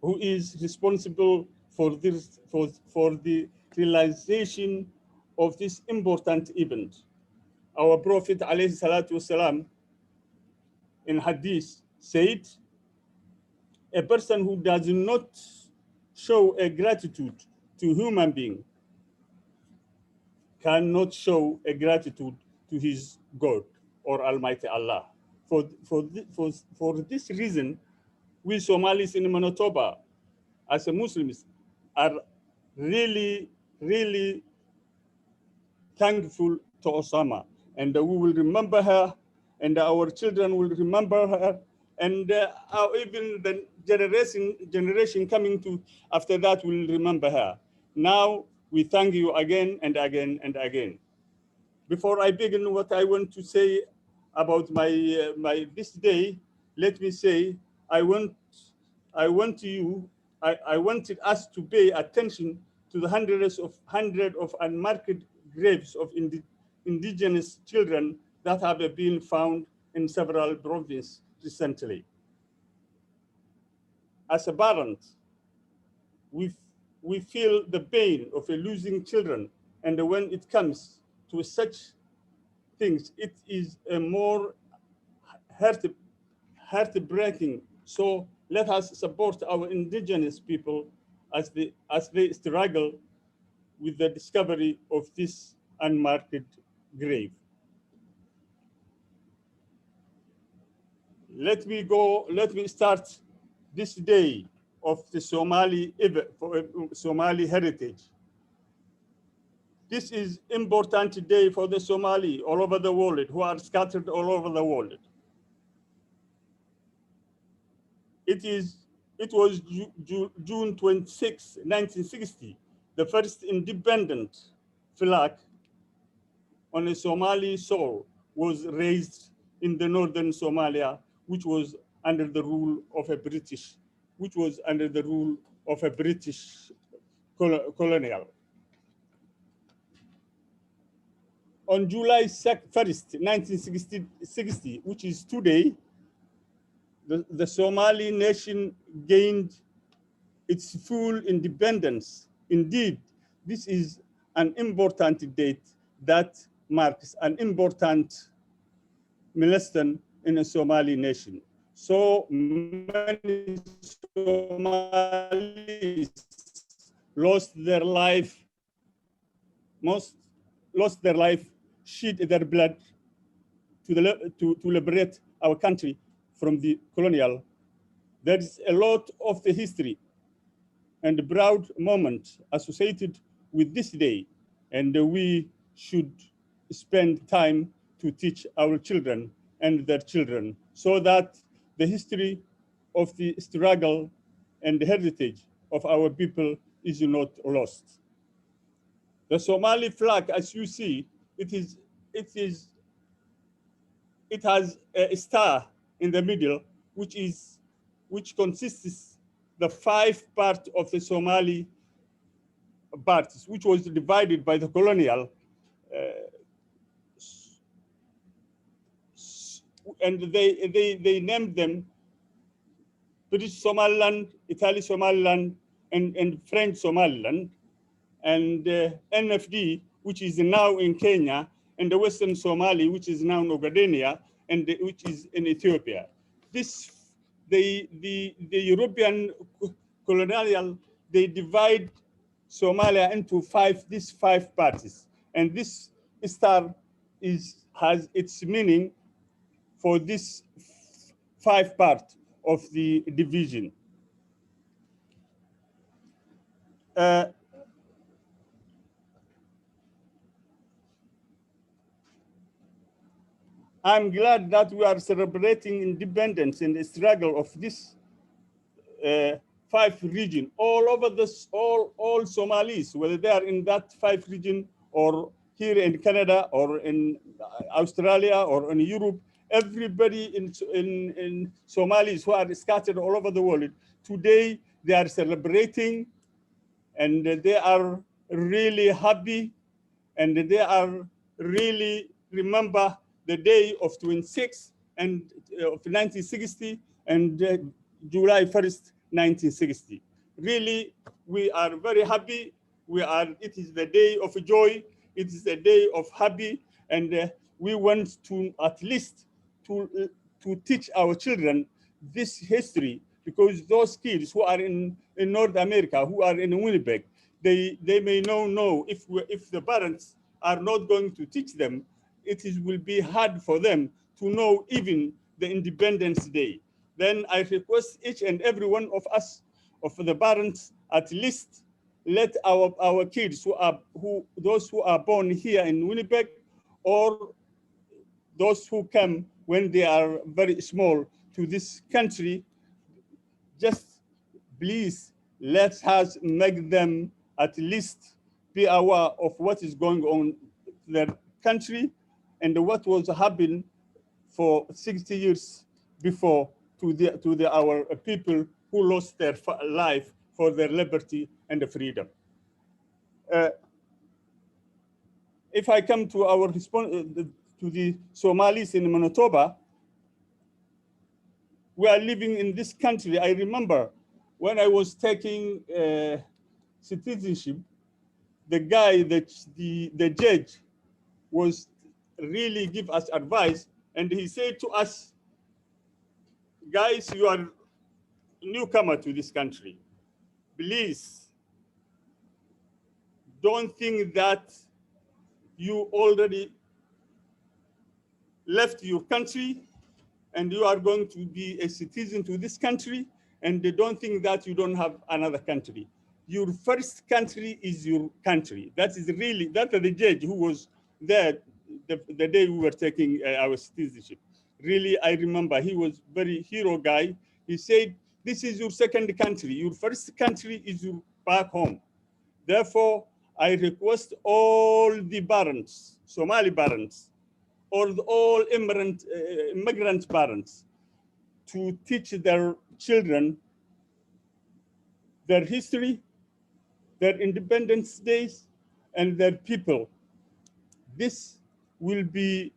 who is responsible for the realization of this important event. Our Prophet alayhi salatu wasalam in Hadith said, a person who does not show a gratitude to human being cannot show a gratitude to his God or Almighty Allah. For this reason, we Somalis in Manitoba, as a Muslims, are really, really thankful to Uzoma, and we will remember her, and our children will remember her, and even the generation coming to after that will remember her. Now we thank you again and again and again. Before I begin what I want to say about this day, let me say I wanted us to pay attention to the hundreds of unmarked graves of indigenous children that have been found in several provinces recently. As a parent, we feel the pain of losing children, and when it comes to such things, it is a more heartbreaking. So let us support our indigenous people as they struggle with the discovery of this unmarked grave. Let me start this day of the Somali heritage. This is important day for the Somali all over the world who are scattered all over the world. It was June 26, 1960, the first independent flag on a Somali soil was raised in the northern Somalia, which was under the rule of a British, colonial. On July 1st, 1960, which is today, the Somali nation gained its full independence. Indeed, this is an important date that marks an important milestone in a Somali nation. So many Somalis lost their life, shed their blood to liberate our country from the colonial. There is a lot of the history and proud moment associated with this day, and we should spend time to teach our children and their children so that the history of the struggle and the heritage of our people is not lost. The Somali flag, as you see, it has a star in the middle, which consists the 5 parts of the Somali parts, which was divided by the colonial, and they named them British Somaliland, Italy Somaliland, and French Somaliland, and NFD, which is now in Kenya, and the Western Somali, which is now in Ogaden, and which is in Ethiopia. The European colonial, they divide Somalia into these 5 parties, and this star has its meaning for this 5 parts of the division. I'm glad that we are celebrating independence and the struggle of this 5 regions all over all Somalis, whether they are in that 5 region or here in Canada or in Australia or in Europe. Everybody in Somalis who are scattered all over the world, today they are celebrating, and they are really happy, and they are really remember the day of 26 and of 1960 and July 1st, 1960. Really, we are very happy. It is the day of joy. It is the day of happy, and we want to at least to teach our children this history, because those kids who are in North America, who are in Winnipeg, they may know if the parents are not going to teach them, will be hard for them to know even the Independence Day. Then I request each and every one of us, of the parents, at least let our kids those who are born here in Winnipeg, or those who come when they are very small to this country, just please let us make them at least be aware of what is going on in their country and what was happening for 60 years before to our people who lost their life for their liberty and freedom. If I come to our response to the Somalis in Manitoba, we are living in this country. I remember when I was taking citizenship, the guy, the judge, was really give us advice, and he said to us, guys, you are newcomer to this country. Please don't think that you already left your country and you are going to be a citizen to this country, and they don't think that you don't have another country. your first country is your country. That is really, that's the judge who was there the day we were taking our citizenship. Really, I remember he was very hero guy. He said, this is your second country. Your first country is your back home. Therefore, I request all the parents, Somali parents, or all immigrant parents to teach their children their history, their independence days, and their people. This will be,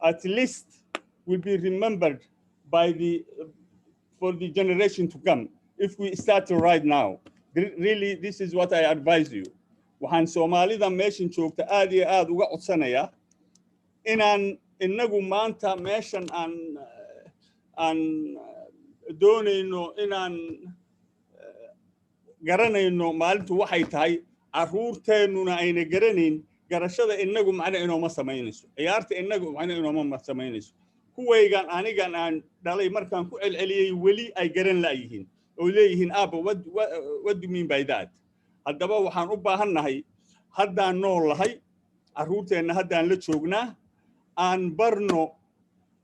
at least, will be remembered by for the generation to come if we start right now. Really, this is what I advise you. Waxaan Soomaalida meeshan joogta aad iyo aad uga codsanayaa inaan inagu maanta meeshan aan doonayno inaan garanayno maalintu waxay tahay caruurteennuna ayna garanayn garashada inagu macna inooma samaynayso ciyaarta inagu macna inooma samaynayso kuwaygan anigan aan dhalay markaan ku celceliyay weli ay garan laayihiin oo leeyihiin aaba what do you mean by that haddaba waxaan u baahannahay haddaan nool lahay caruurteenna haddaan la joognaa aan barno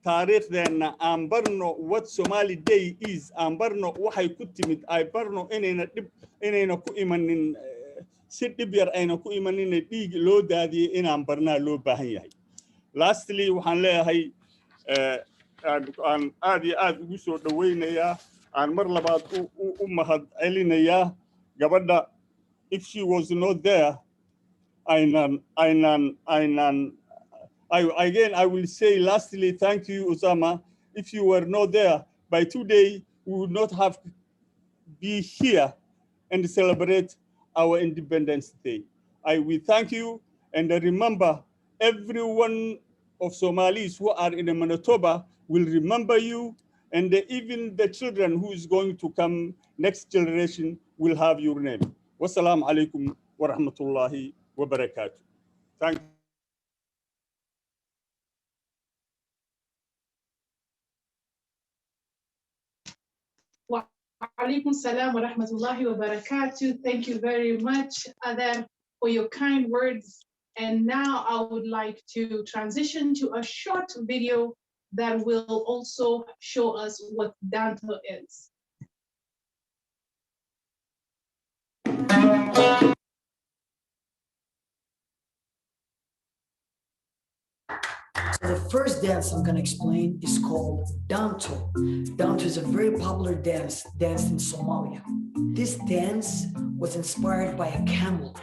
taariikhdeenna aan barno what Somali Day is aan barno waxay ku timid ay barno inayna ku imanin si dhib yar ayna ku imanin dhiig loo daadiyay inaan barnaa loo baahan yahay. Lastly, waxaan leeyahay aan aad iyo aad ugu soo dhaweynayaa aan mar labaad u mahad celinayaa gabadha. If she was not there, again, I will say lastly, thank you, Uzoma. If you were not there, by today, we would not have be here and celebrate our Independence Day. We thank you, and remember, everyone of Somalis who are in Manitoba will remember you, and even the children who is going to come, next generation, will have your name. Wassalamu alaikum wa rahmatullahi wa barakatuh. Thank you. Wa alaikum salam wa rahmatullahi wa barakatuh. Thank you very much, Adar, for your kind words. And now I would like to transition to a short video that will also show us what Danto is. So the first dance I'm going to explain is called Danto. Danto is a very popular dance danced in Somalia. This dance was inspired by a camel.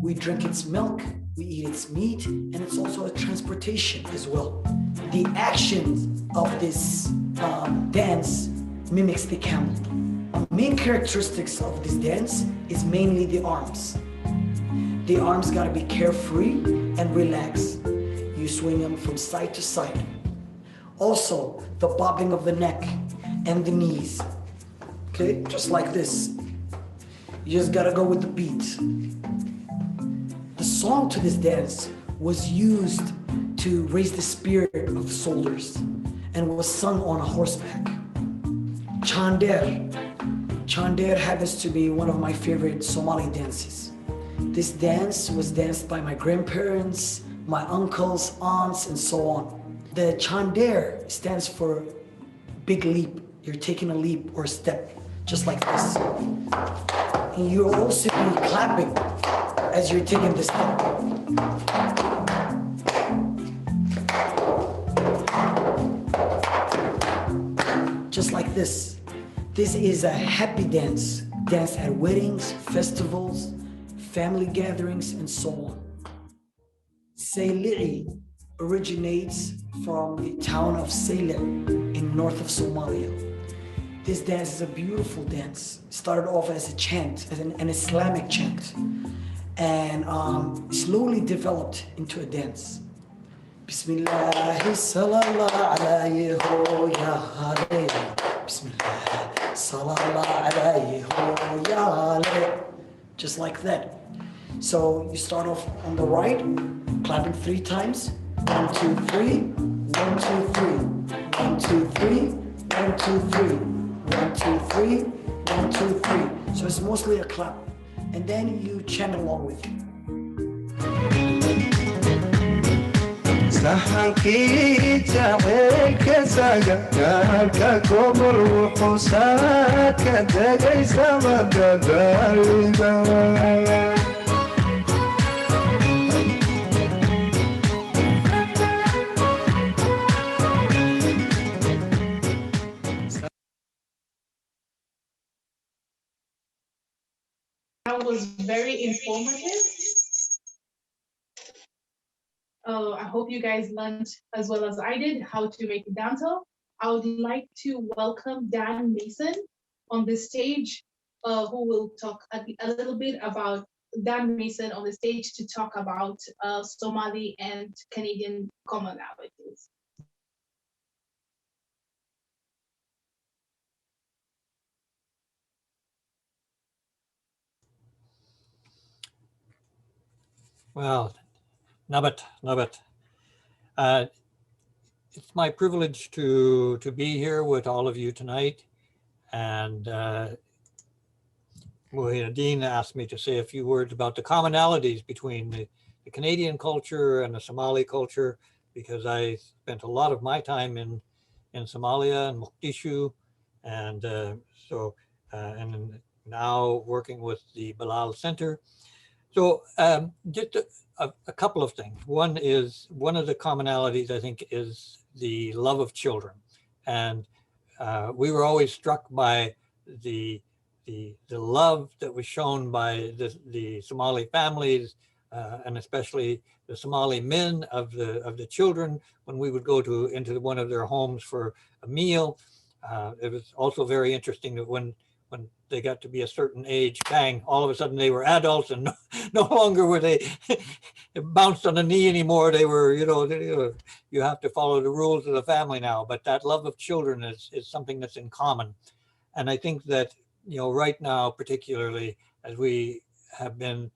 We drink its milk, we eat its meat, and it's also a transportation as well. The action of this dance mimics the camel. The main characteristics of this dance is mainly the arms. The arms got to be carefree and relaxed. You swing them from side to side. Also, the bobbing of the neck and the knees. Okay, just like this. You just gotta go with the beat. The song to this dance was used to raise the spirit of soldiers and was sung on a horseback. Chander. Chander happens to be one of my favorite Somali dances. This dance was danced by my grandparents, my uncles, aunts, and so on. The Chander stands for big leap. You're taking a leap or a step, just like this. And you'll also be clapping as you're taking the step. Just like this. This is a happy dance, danced at weddings, festivals, family gatherings, and so on. Sayli'i originates from the town of Sayli in north of Somalia. This dance is a beautiful dance. It started off as a chant, as an Islamic chant, and slowly developed into a dance. Bismillah, sallallahu alayhi ya hare. Bismillah, sallallahu alayhi ya hare. Just like that. So you start off on the right, clapping 3 times. 1, 2, 3. 1, 2, 3. 1, 2, 3. 1, 2, 3. 1, 2, 3. 1, 2, 3. So it's mostly a clap. and then you chant along with me. saxankii jaceylka saga gaalka gobol wuxuu saaka degay samada daaliga That was very informative. I hope you guys learned as well as I did how to make a danto. I would like to welcome Dan Mason on the stage, who will talk a little bit about Dan Mason on the stage to talk about Somali and Canadian commonalities. Well, Nabat. It's my privilege to be here with all of you tonight. And Muhyiddin asked me to say a few words about the commonalities between the Canadian culture and the Somali culture, because I spent a lot of my time in Somalia and Mogadishu, and and now working with the Bilal Center. So just a couple of things. One of the commonalities, I think, is the love of children. And we were always struck by the love that was shown by the Somali families, and especially the Somali men of the children when we would go into one of their homes for a meal. It was also very interesting that when they got to be a certain age, bang, all of a sudden they were adults, and no longer were they bounced on the knee anymore. They were, you have to follow the rules of the family now. But that love of children is something that's in common. And I think that, right now, particularly as we have been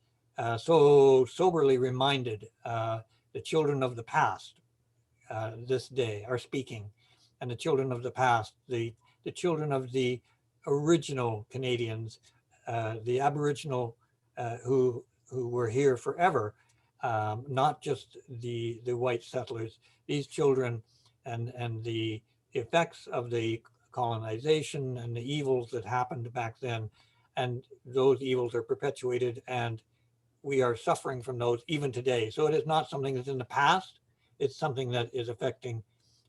so soberly reminded, the children of the past this day are speaking, and the children of the past, the children of the original Canadians, the Aboriginal who were here forever, not just the white settlers. These children and the effects of the colonization and the evils that happened back then, and those evils are perpetuated, and we are suffering from those even today. So it is not something that's in the past, it's something that is affecting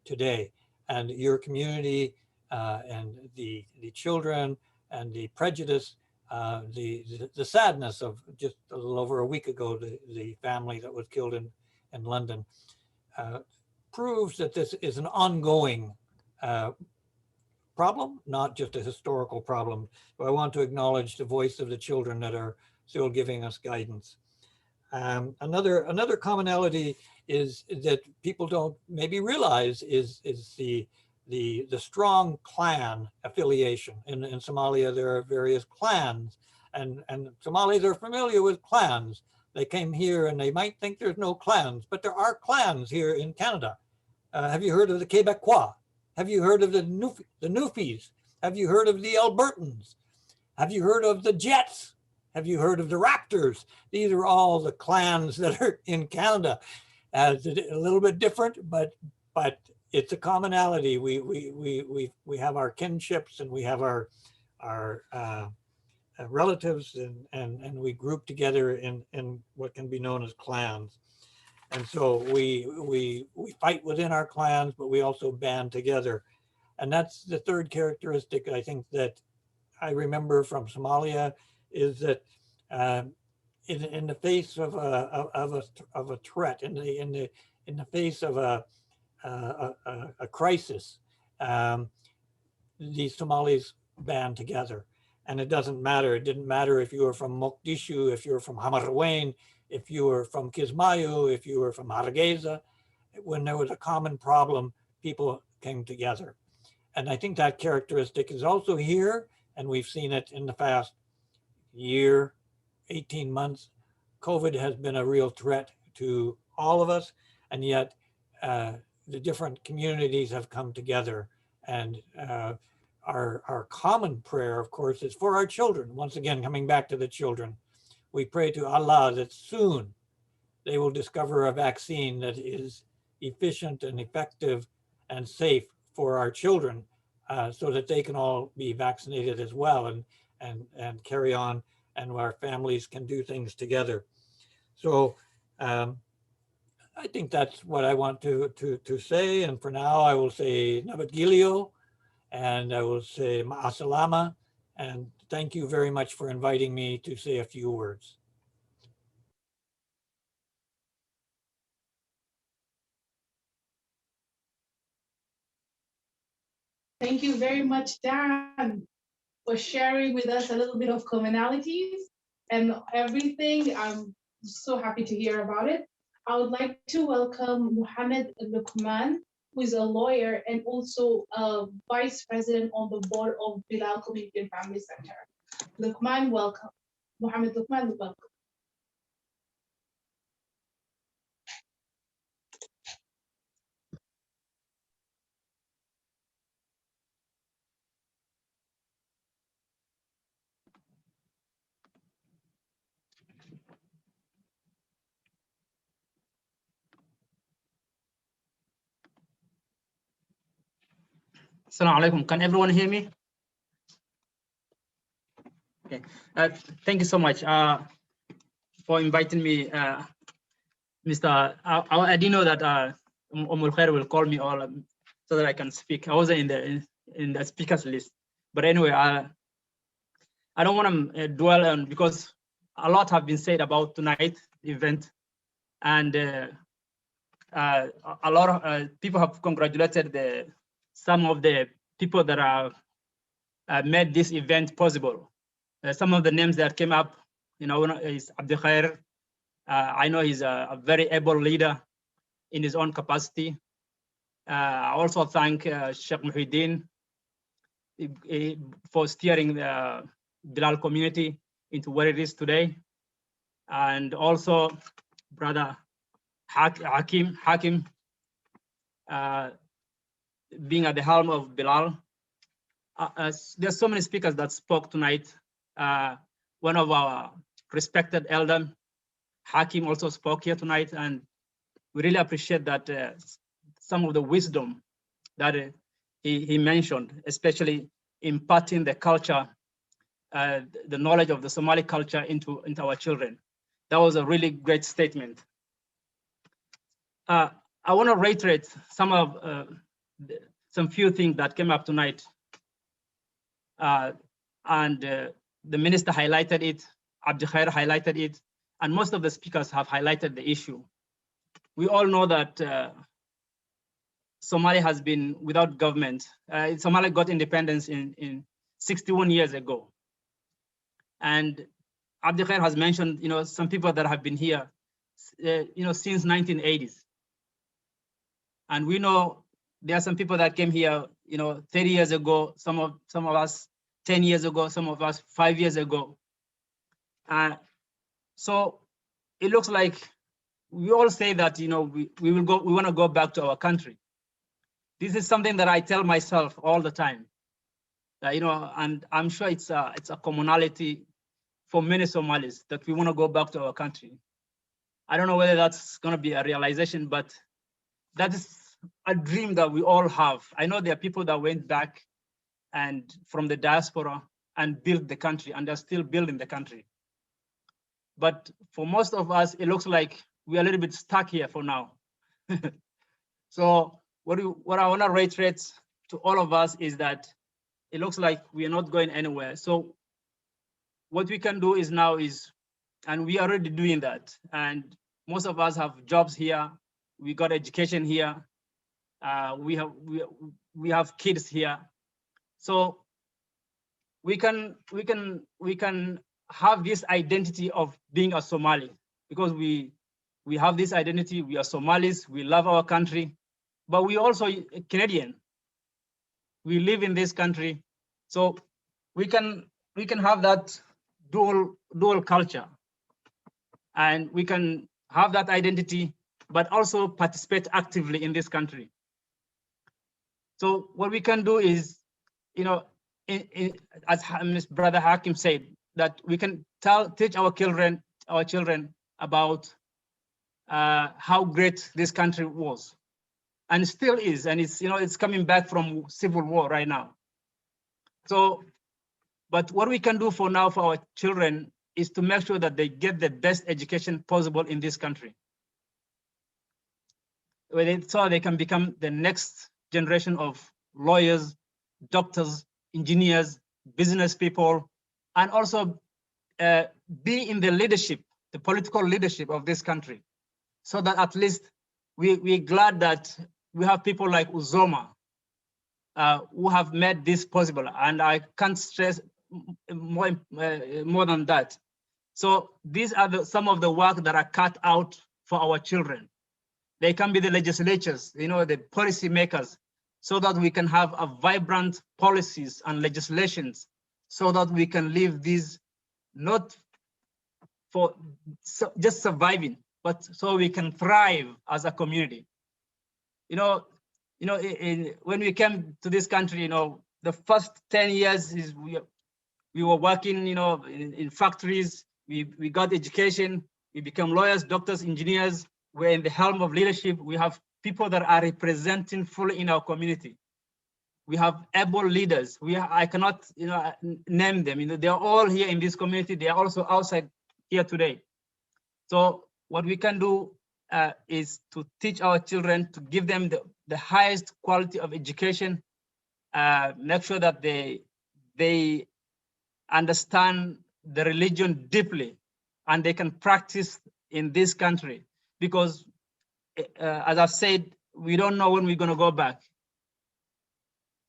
today. And your community and the children and the prejudice, the sadness of just a little over a week ago, the family that was killed in London, proves that this is an ongoing problem, not just a historical problem. So I want to acknowledge the voice of the children that are still giving us guidance. Another commonality is that people don't maybe realize is the strong clan affiliation. In Somalia, there are various clans, and Somalis are familiar with clans. They came here and they might think there's no clans, but there are clans here in Canada. Have you heard of the Quebecois? Have you heard of the Newfies? Have you heard of the Albertans? Have you heard of the Jets? Have you heard of the Raptors? These are all the clans that are in Canada. A little bit different, but it's a commonality. We have our kinships, and we have our relatives, and we group together in what can be known as clans. And so we fight within our clans, but we also band together. And that's the third characteristic, I think, that I remember from Somalia, is that in the face of a threat, in the face of a crisis, these Somalis band together. And it doesn't matter. It didn't matter if you were from Mogadishu, if you were from Hamarwain, if you were from Kismayo, if you were from Hargeisa. When there was a common problem, people came together. And I think that characteristic is also here, and we've seen it in the past year, 18 months. COVID has been a real threat to all of us, and yet the different communities have come together. And our common prayer, of course, is for our children. Once again, coming back to the children, we pray to Allah that soon they will discover a vaccine that is efficient and effective and safe for our children, so that they can all be vaccinated as well and carry on, and our families can do things together. So I think that's what I want to say. And for now, I will say Nabat Gilio, and I will say Ma'asalama, and thank you very much for inviting me to say a few words. Thank you very much, Dan, for sharing with us a little bit of commonalities and everything. I'm so happy to hear about it. I would like to welcome Mohammed Lukman, who is a lawyer and also a vice president on the board of Bilal Community and Family Center. Lukman, welcome. Mohammed Lukman, welcome. Assalamu alaikum. Can everyone hear me? Okay. Thank you so much for inviting me, Mr. I didn't know that Khair will call me all so that I can speak. I wasn't in the speakers list, but anyway, I don't want to dwell on, because a lot have been said about tonight's event, and a lot of people have congratulated some of the people that have made this event possible. Some of the names that came up, is Abdul Khair. I know he's a very able leader in his own capacity. I also thank Sheikh Muhyiddin for steering the Bilal community into where it is today. And also Brother Hakim, being at the helm of Bilal. There's so many speakers that spoke tonight. One of our respected elder, Hakim, also spoke here tonight, and we really appreciate that some of the wisdom that he mentioned, especially imparting the culture, the knowledge of the Somali culture into our children. That was a really great statement. I want to reiterate some few things that came up tonight. The minister highlighted it, Abdul Khair highlighted it, and most of the speakers have highlighted the issue. We all know that Somalia has been without government. Somalia got independence in 61 years ago. And Abdul Khair has mentioned, some people that have been here, since 1980s. And we know there are some people that came here, 30 years ago, some of us 10 years ago, some of us 5 years ago. So it looks like we all say that, we want to go back to our country. This is something that I tell myself all the time. And I'm sure it's a commonality for many Somalis that we want to go back to our country. I don't know whether that's going to be a realization, but that is a dream that we all have. I know there are people that went back and from the diaspora and built the country, and they're still building the country. But for most of us, it looks like we're a little bit stuck here for now. So what I want to reiterate to all of us is that it looks like we are not going anywhere. So what we can do is now and we are already doing that. And most of us have jobs here. We got education here. We have kids here. So we can have this identity of being a Somali, because we have this identity. We are Somalis. We love our country, but we also Canadian. We live in this country, so we can have that dual culture, and we can have that identity, but also participate actively in this country. So what we can do is, as Brother Hakim said, that we can teach our children about how great this country was, and still is, and it's, you know, it's coming back from civil war right now. So, but what we can do for now for our children is to make sure that they get the best education possible in this country, so they can become the next generation of lawyers, doctors, engineers, business people, and also be in the leadership, the political leadership of this country, so that at least we're glad that we have people like Uzoma who have made this possible. And I can't stress more than that. So these are some of the work that are cut out for our children. They can be the legislatures, you know, the policy makers, so that we can have a vibrant policies and legislations, so that we can live these, not for just surviving, but so we can thrive as a community. You know, when we came to this country, you know, the first 10 years is we were working, you know, in factories. We got education. We become lawyers, doctors, engineers. We're in the helm of leadership. We have people that are representing fully in our community. We have able leaders. I cannot, you know, name them. You know, they are all here in this community. They are also outside here today. So what we can do is to teach our children, to give them the highest quality of education, make sure that they understand the religion deeply, and they can practice in this country. Because as I've said, we don't know when we're going to go back.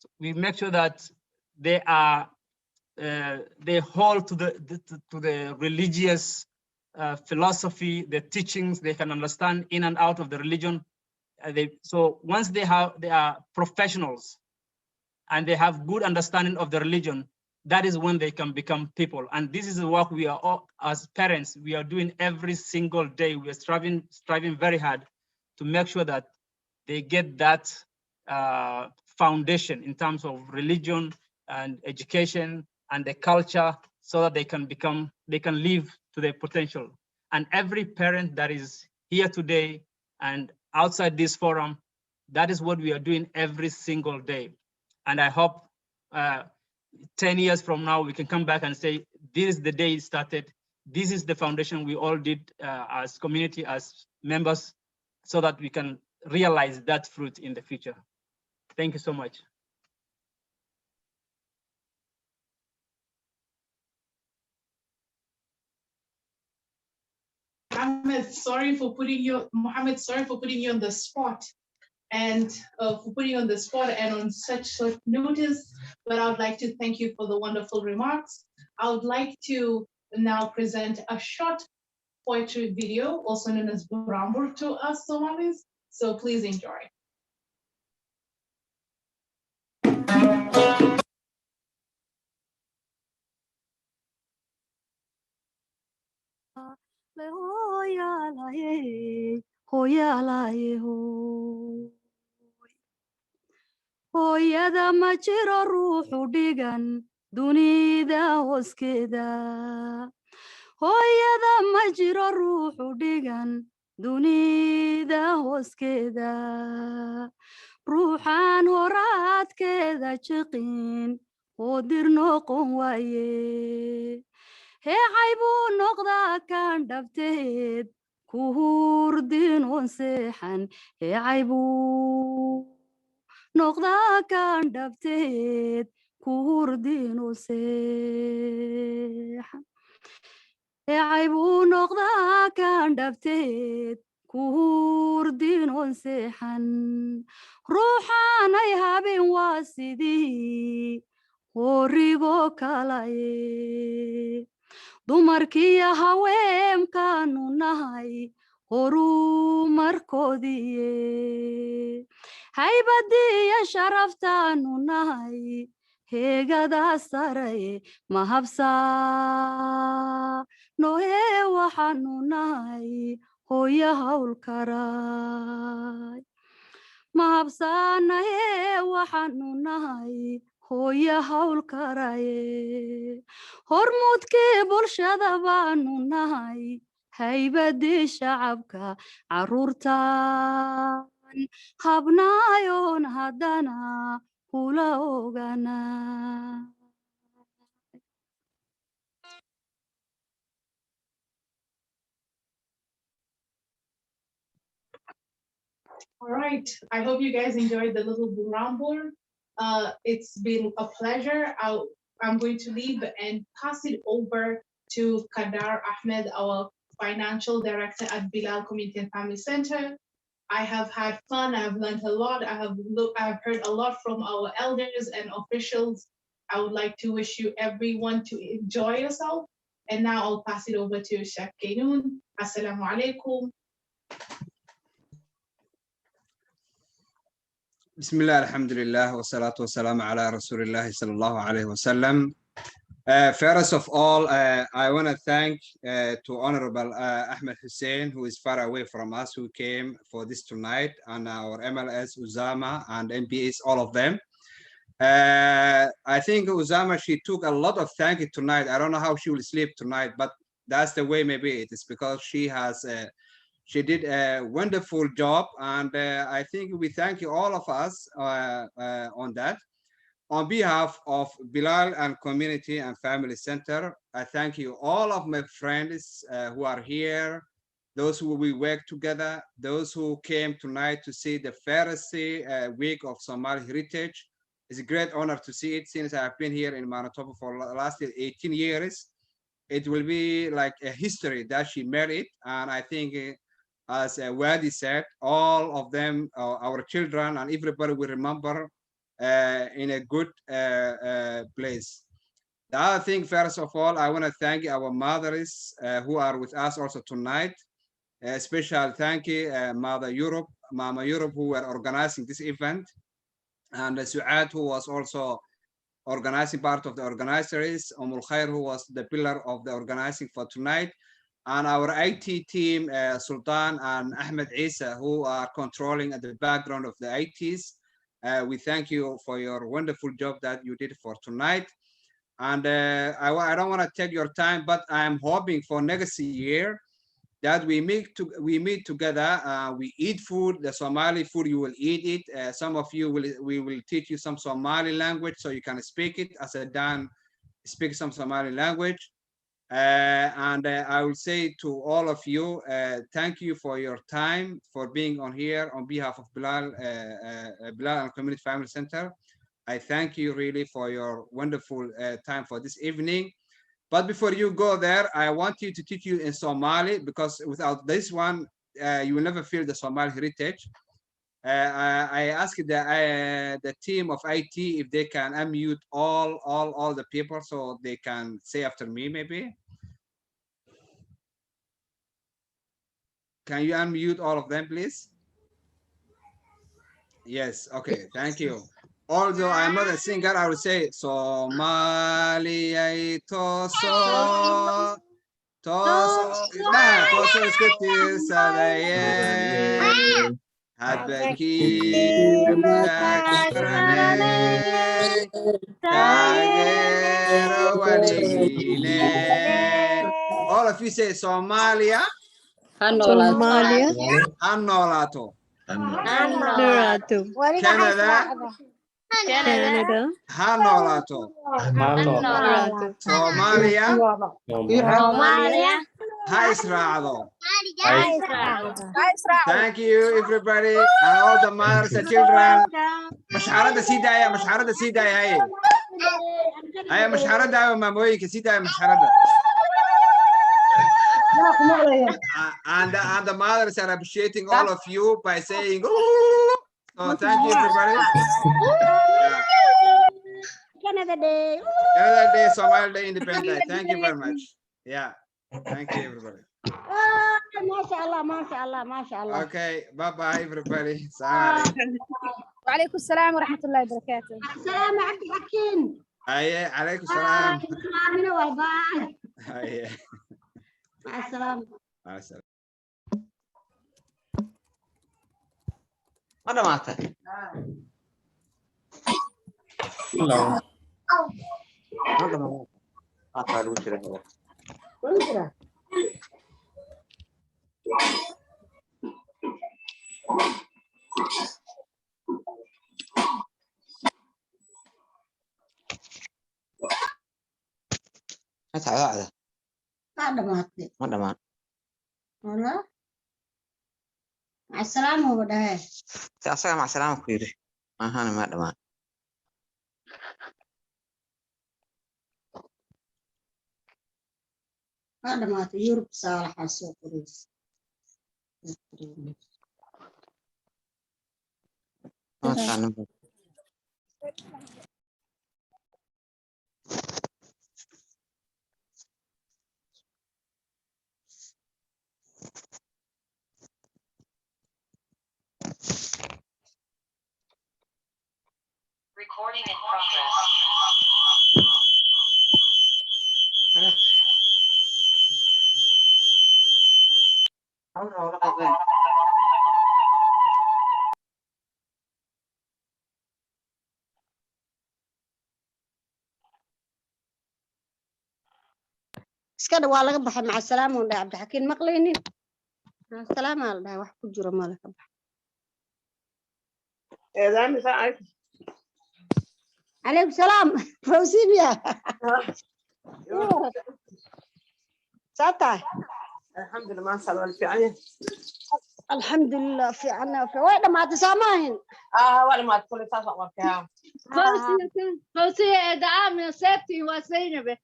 So we make sure that they hold to the religious philosophy, the teachings. They can understand in and out of the religion. So once they are professionals and they have good understanding of the religion, that is when they can become people. And this is the work we are all, as parents, we are doing every single day. We are striving very hard to make sure that they get that foundation in terms of religion and education and the culture, so that they can live to their potential. And every parent that is here today and outside this forum, that is what we are doing every single day. And I hope 10 years from now, we can come back and say, this is the day it started. This is the foundation we all did as community, as members, so that we can realize that fruit in the future. Thank you so much. Mohammed, sorry for putting you on the spot, and for putting you on the spot and on such short notice. But I would like to thank you for the wonderful remarks. I would like to now present a short poetry video, also known as Burambur to us Somalis. So please enjoy. hooyada ma jiro ruuxu dhigan dunida hooskeeda hooyada ma jiro ruuxu dhigan dunida hooskeeda ruuxaan horaadkeeda jiqin oo dir noqon waaye heecay buu noqdaa kaan dhabteed ku hurdin oon seexan heecay buu noqdaa kaan dhabteed ku hurdin oon seexan heecay buu noqdaa kaan dhabteed ku hurdin oon seexan ruuxaanay habeen waa sidii horigoo kalaye dumarkiiyo haweenkaanu nahay horumarkoodiiye haybadiiyo sharaftaanu nahay heegadaa saraye mahabsaa nohee waxaanu nahay hooyo hawlkaraay mahabsaanahee waxaanu nahay hooya hawl karaye hormuudkii bulshada baanu nahay haybadii shacabka carruurtan habnaayoon haddana kula oganaa. All right, I hope you guys enjoyed the little ramble. It's been a pleasure. I'm going to leave and pass it over to Kadar Ahmed, our financial director at Bilal Community and Family Center. I have had fun. I've learned a lot. I've heard a lot from our elders and officials. I would like to wish you everyone to enjoy yourself. And now I'll pass it over to Sheikh Kainoon. Assalamu alaikum. بسم الله الحمد لله والصلاة والسلام على رسول الله صلى الله عليه وسلم. First of all, I want to thank to Honorable Ahmed Hussen, who is far away from us, who came for this tonight, and our MLS, Uzoma, and MPs, all of them. I think Uzoma, she took a lot of thank you tonight. I don't know how she will sleep tonight, but that's the way maybe it is, because she did a wonderful job, and I think we thank you, all of us, on that. On behalf of Bilal and Community and Family Center, I thank you, all of my friends who are here, those who we work together, those who came tonight to see the first week of Somali Heritage. It's a great honor to see it, since I've been here in Manitoba for the last 18 years. It will be like a history that she made it, and I think as Wadi said, all of them, our children and everybody will remember in a good place. The other thing, first of all, I want to thank our mothers who are with us also tonight. Special thank you, Mama Europe, who were organizing this event, and Suad, who was also organizing, part of the organizers, Khair, who was the pillar of the organizing for tonight, and our IT team, Sultan and Ahmed Isa, who are controlling at the background of the ITs. We thank you for your wonderful job that you did for tonight. And I don't want to take your time, but I'm hoping for next year that we meet together, we eat food, the Somali food, you will eat it. Some of you, we will teach you some Somali language so you can speak it, as Dan speak some Somali language. And I will say to all of you, thank you for your time, for being on here on behalf of Bilal and Community Family Center. I thank you really for your wonderful time for this evening. But before you go there, I want you to teach you in Somali, because without this one, you will never feel the Somali heritage. I asked the team of IT if they can unmute all the people so they can say after me, maybe. Can you unmute all of them, please? Yes, okay, thank you. Although I'm not a singer, I will say Somali toso is good to say. Habaki all of you say Somalia. Somalia. Hanolato. Hanolato. Canada. Canada. Hanolato. Hanolato. Somalia. Somalia. Haisrado. Thank you, everybody, and all the mothers and children. مشحرة سيدايا مشحرة سيدايا هاي مشحرة ومامويك سيدايا مشحرة. And the mothers are appreciating all of you by saying, so thank you, everybody. Canada Day. Canada Day, Somali Day, Independence Day. Thank you very much. Yeah, thank you, everybody. MashaAllah, MashaAllah, MashaAllah. Okay, bye-bye, everybody. Salam وعليكم السلام ورحمة الله وبركاته. السلام عبد الحكيم. عليكم السلام. مع السلامة. مع السلامة. أنا معك. Hello. ما دمان والله مع السلامة وده مع السلامة كيري أنا ما دمان هذا ما يورب صالح السوق ريس ما كان Recording in progress. اسكاد والله بحر مع السلامة وده عبد الحكيم مقليني مع السلامة الله واحد كجرا مالك زعما ساعة عليكم السلام فوزيبيا ساتاي الحمد لله ما شاء الله في عين الحمد لله في عنا في وين ما تسامحين ولا ما تقولي تاسع وقتها فوزية دعام يا سيبتي وسينبه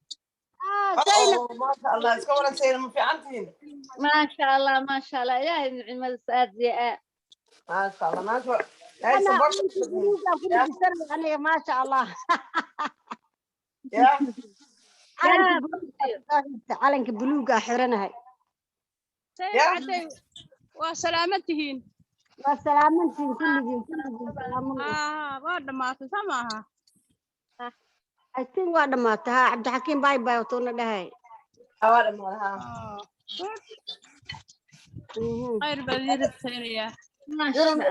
ما شاء الله اسكورة سينما في عندهم ما شاء الله ما شاء الله يا نعم السادة ما شاء الله ما شاء أنا ما شاء الله يا علنك بلوغا حرنا هاي وسلامتهن وسلامتهن كلهم سلام وارد ما تسمعها أكيد وارد ما تها عبد الحكيم باي باي وتونا ده وارد ما ها خير بدير الخير يا ما شاء الله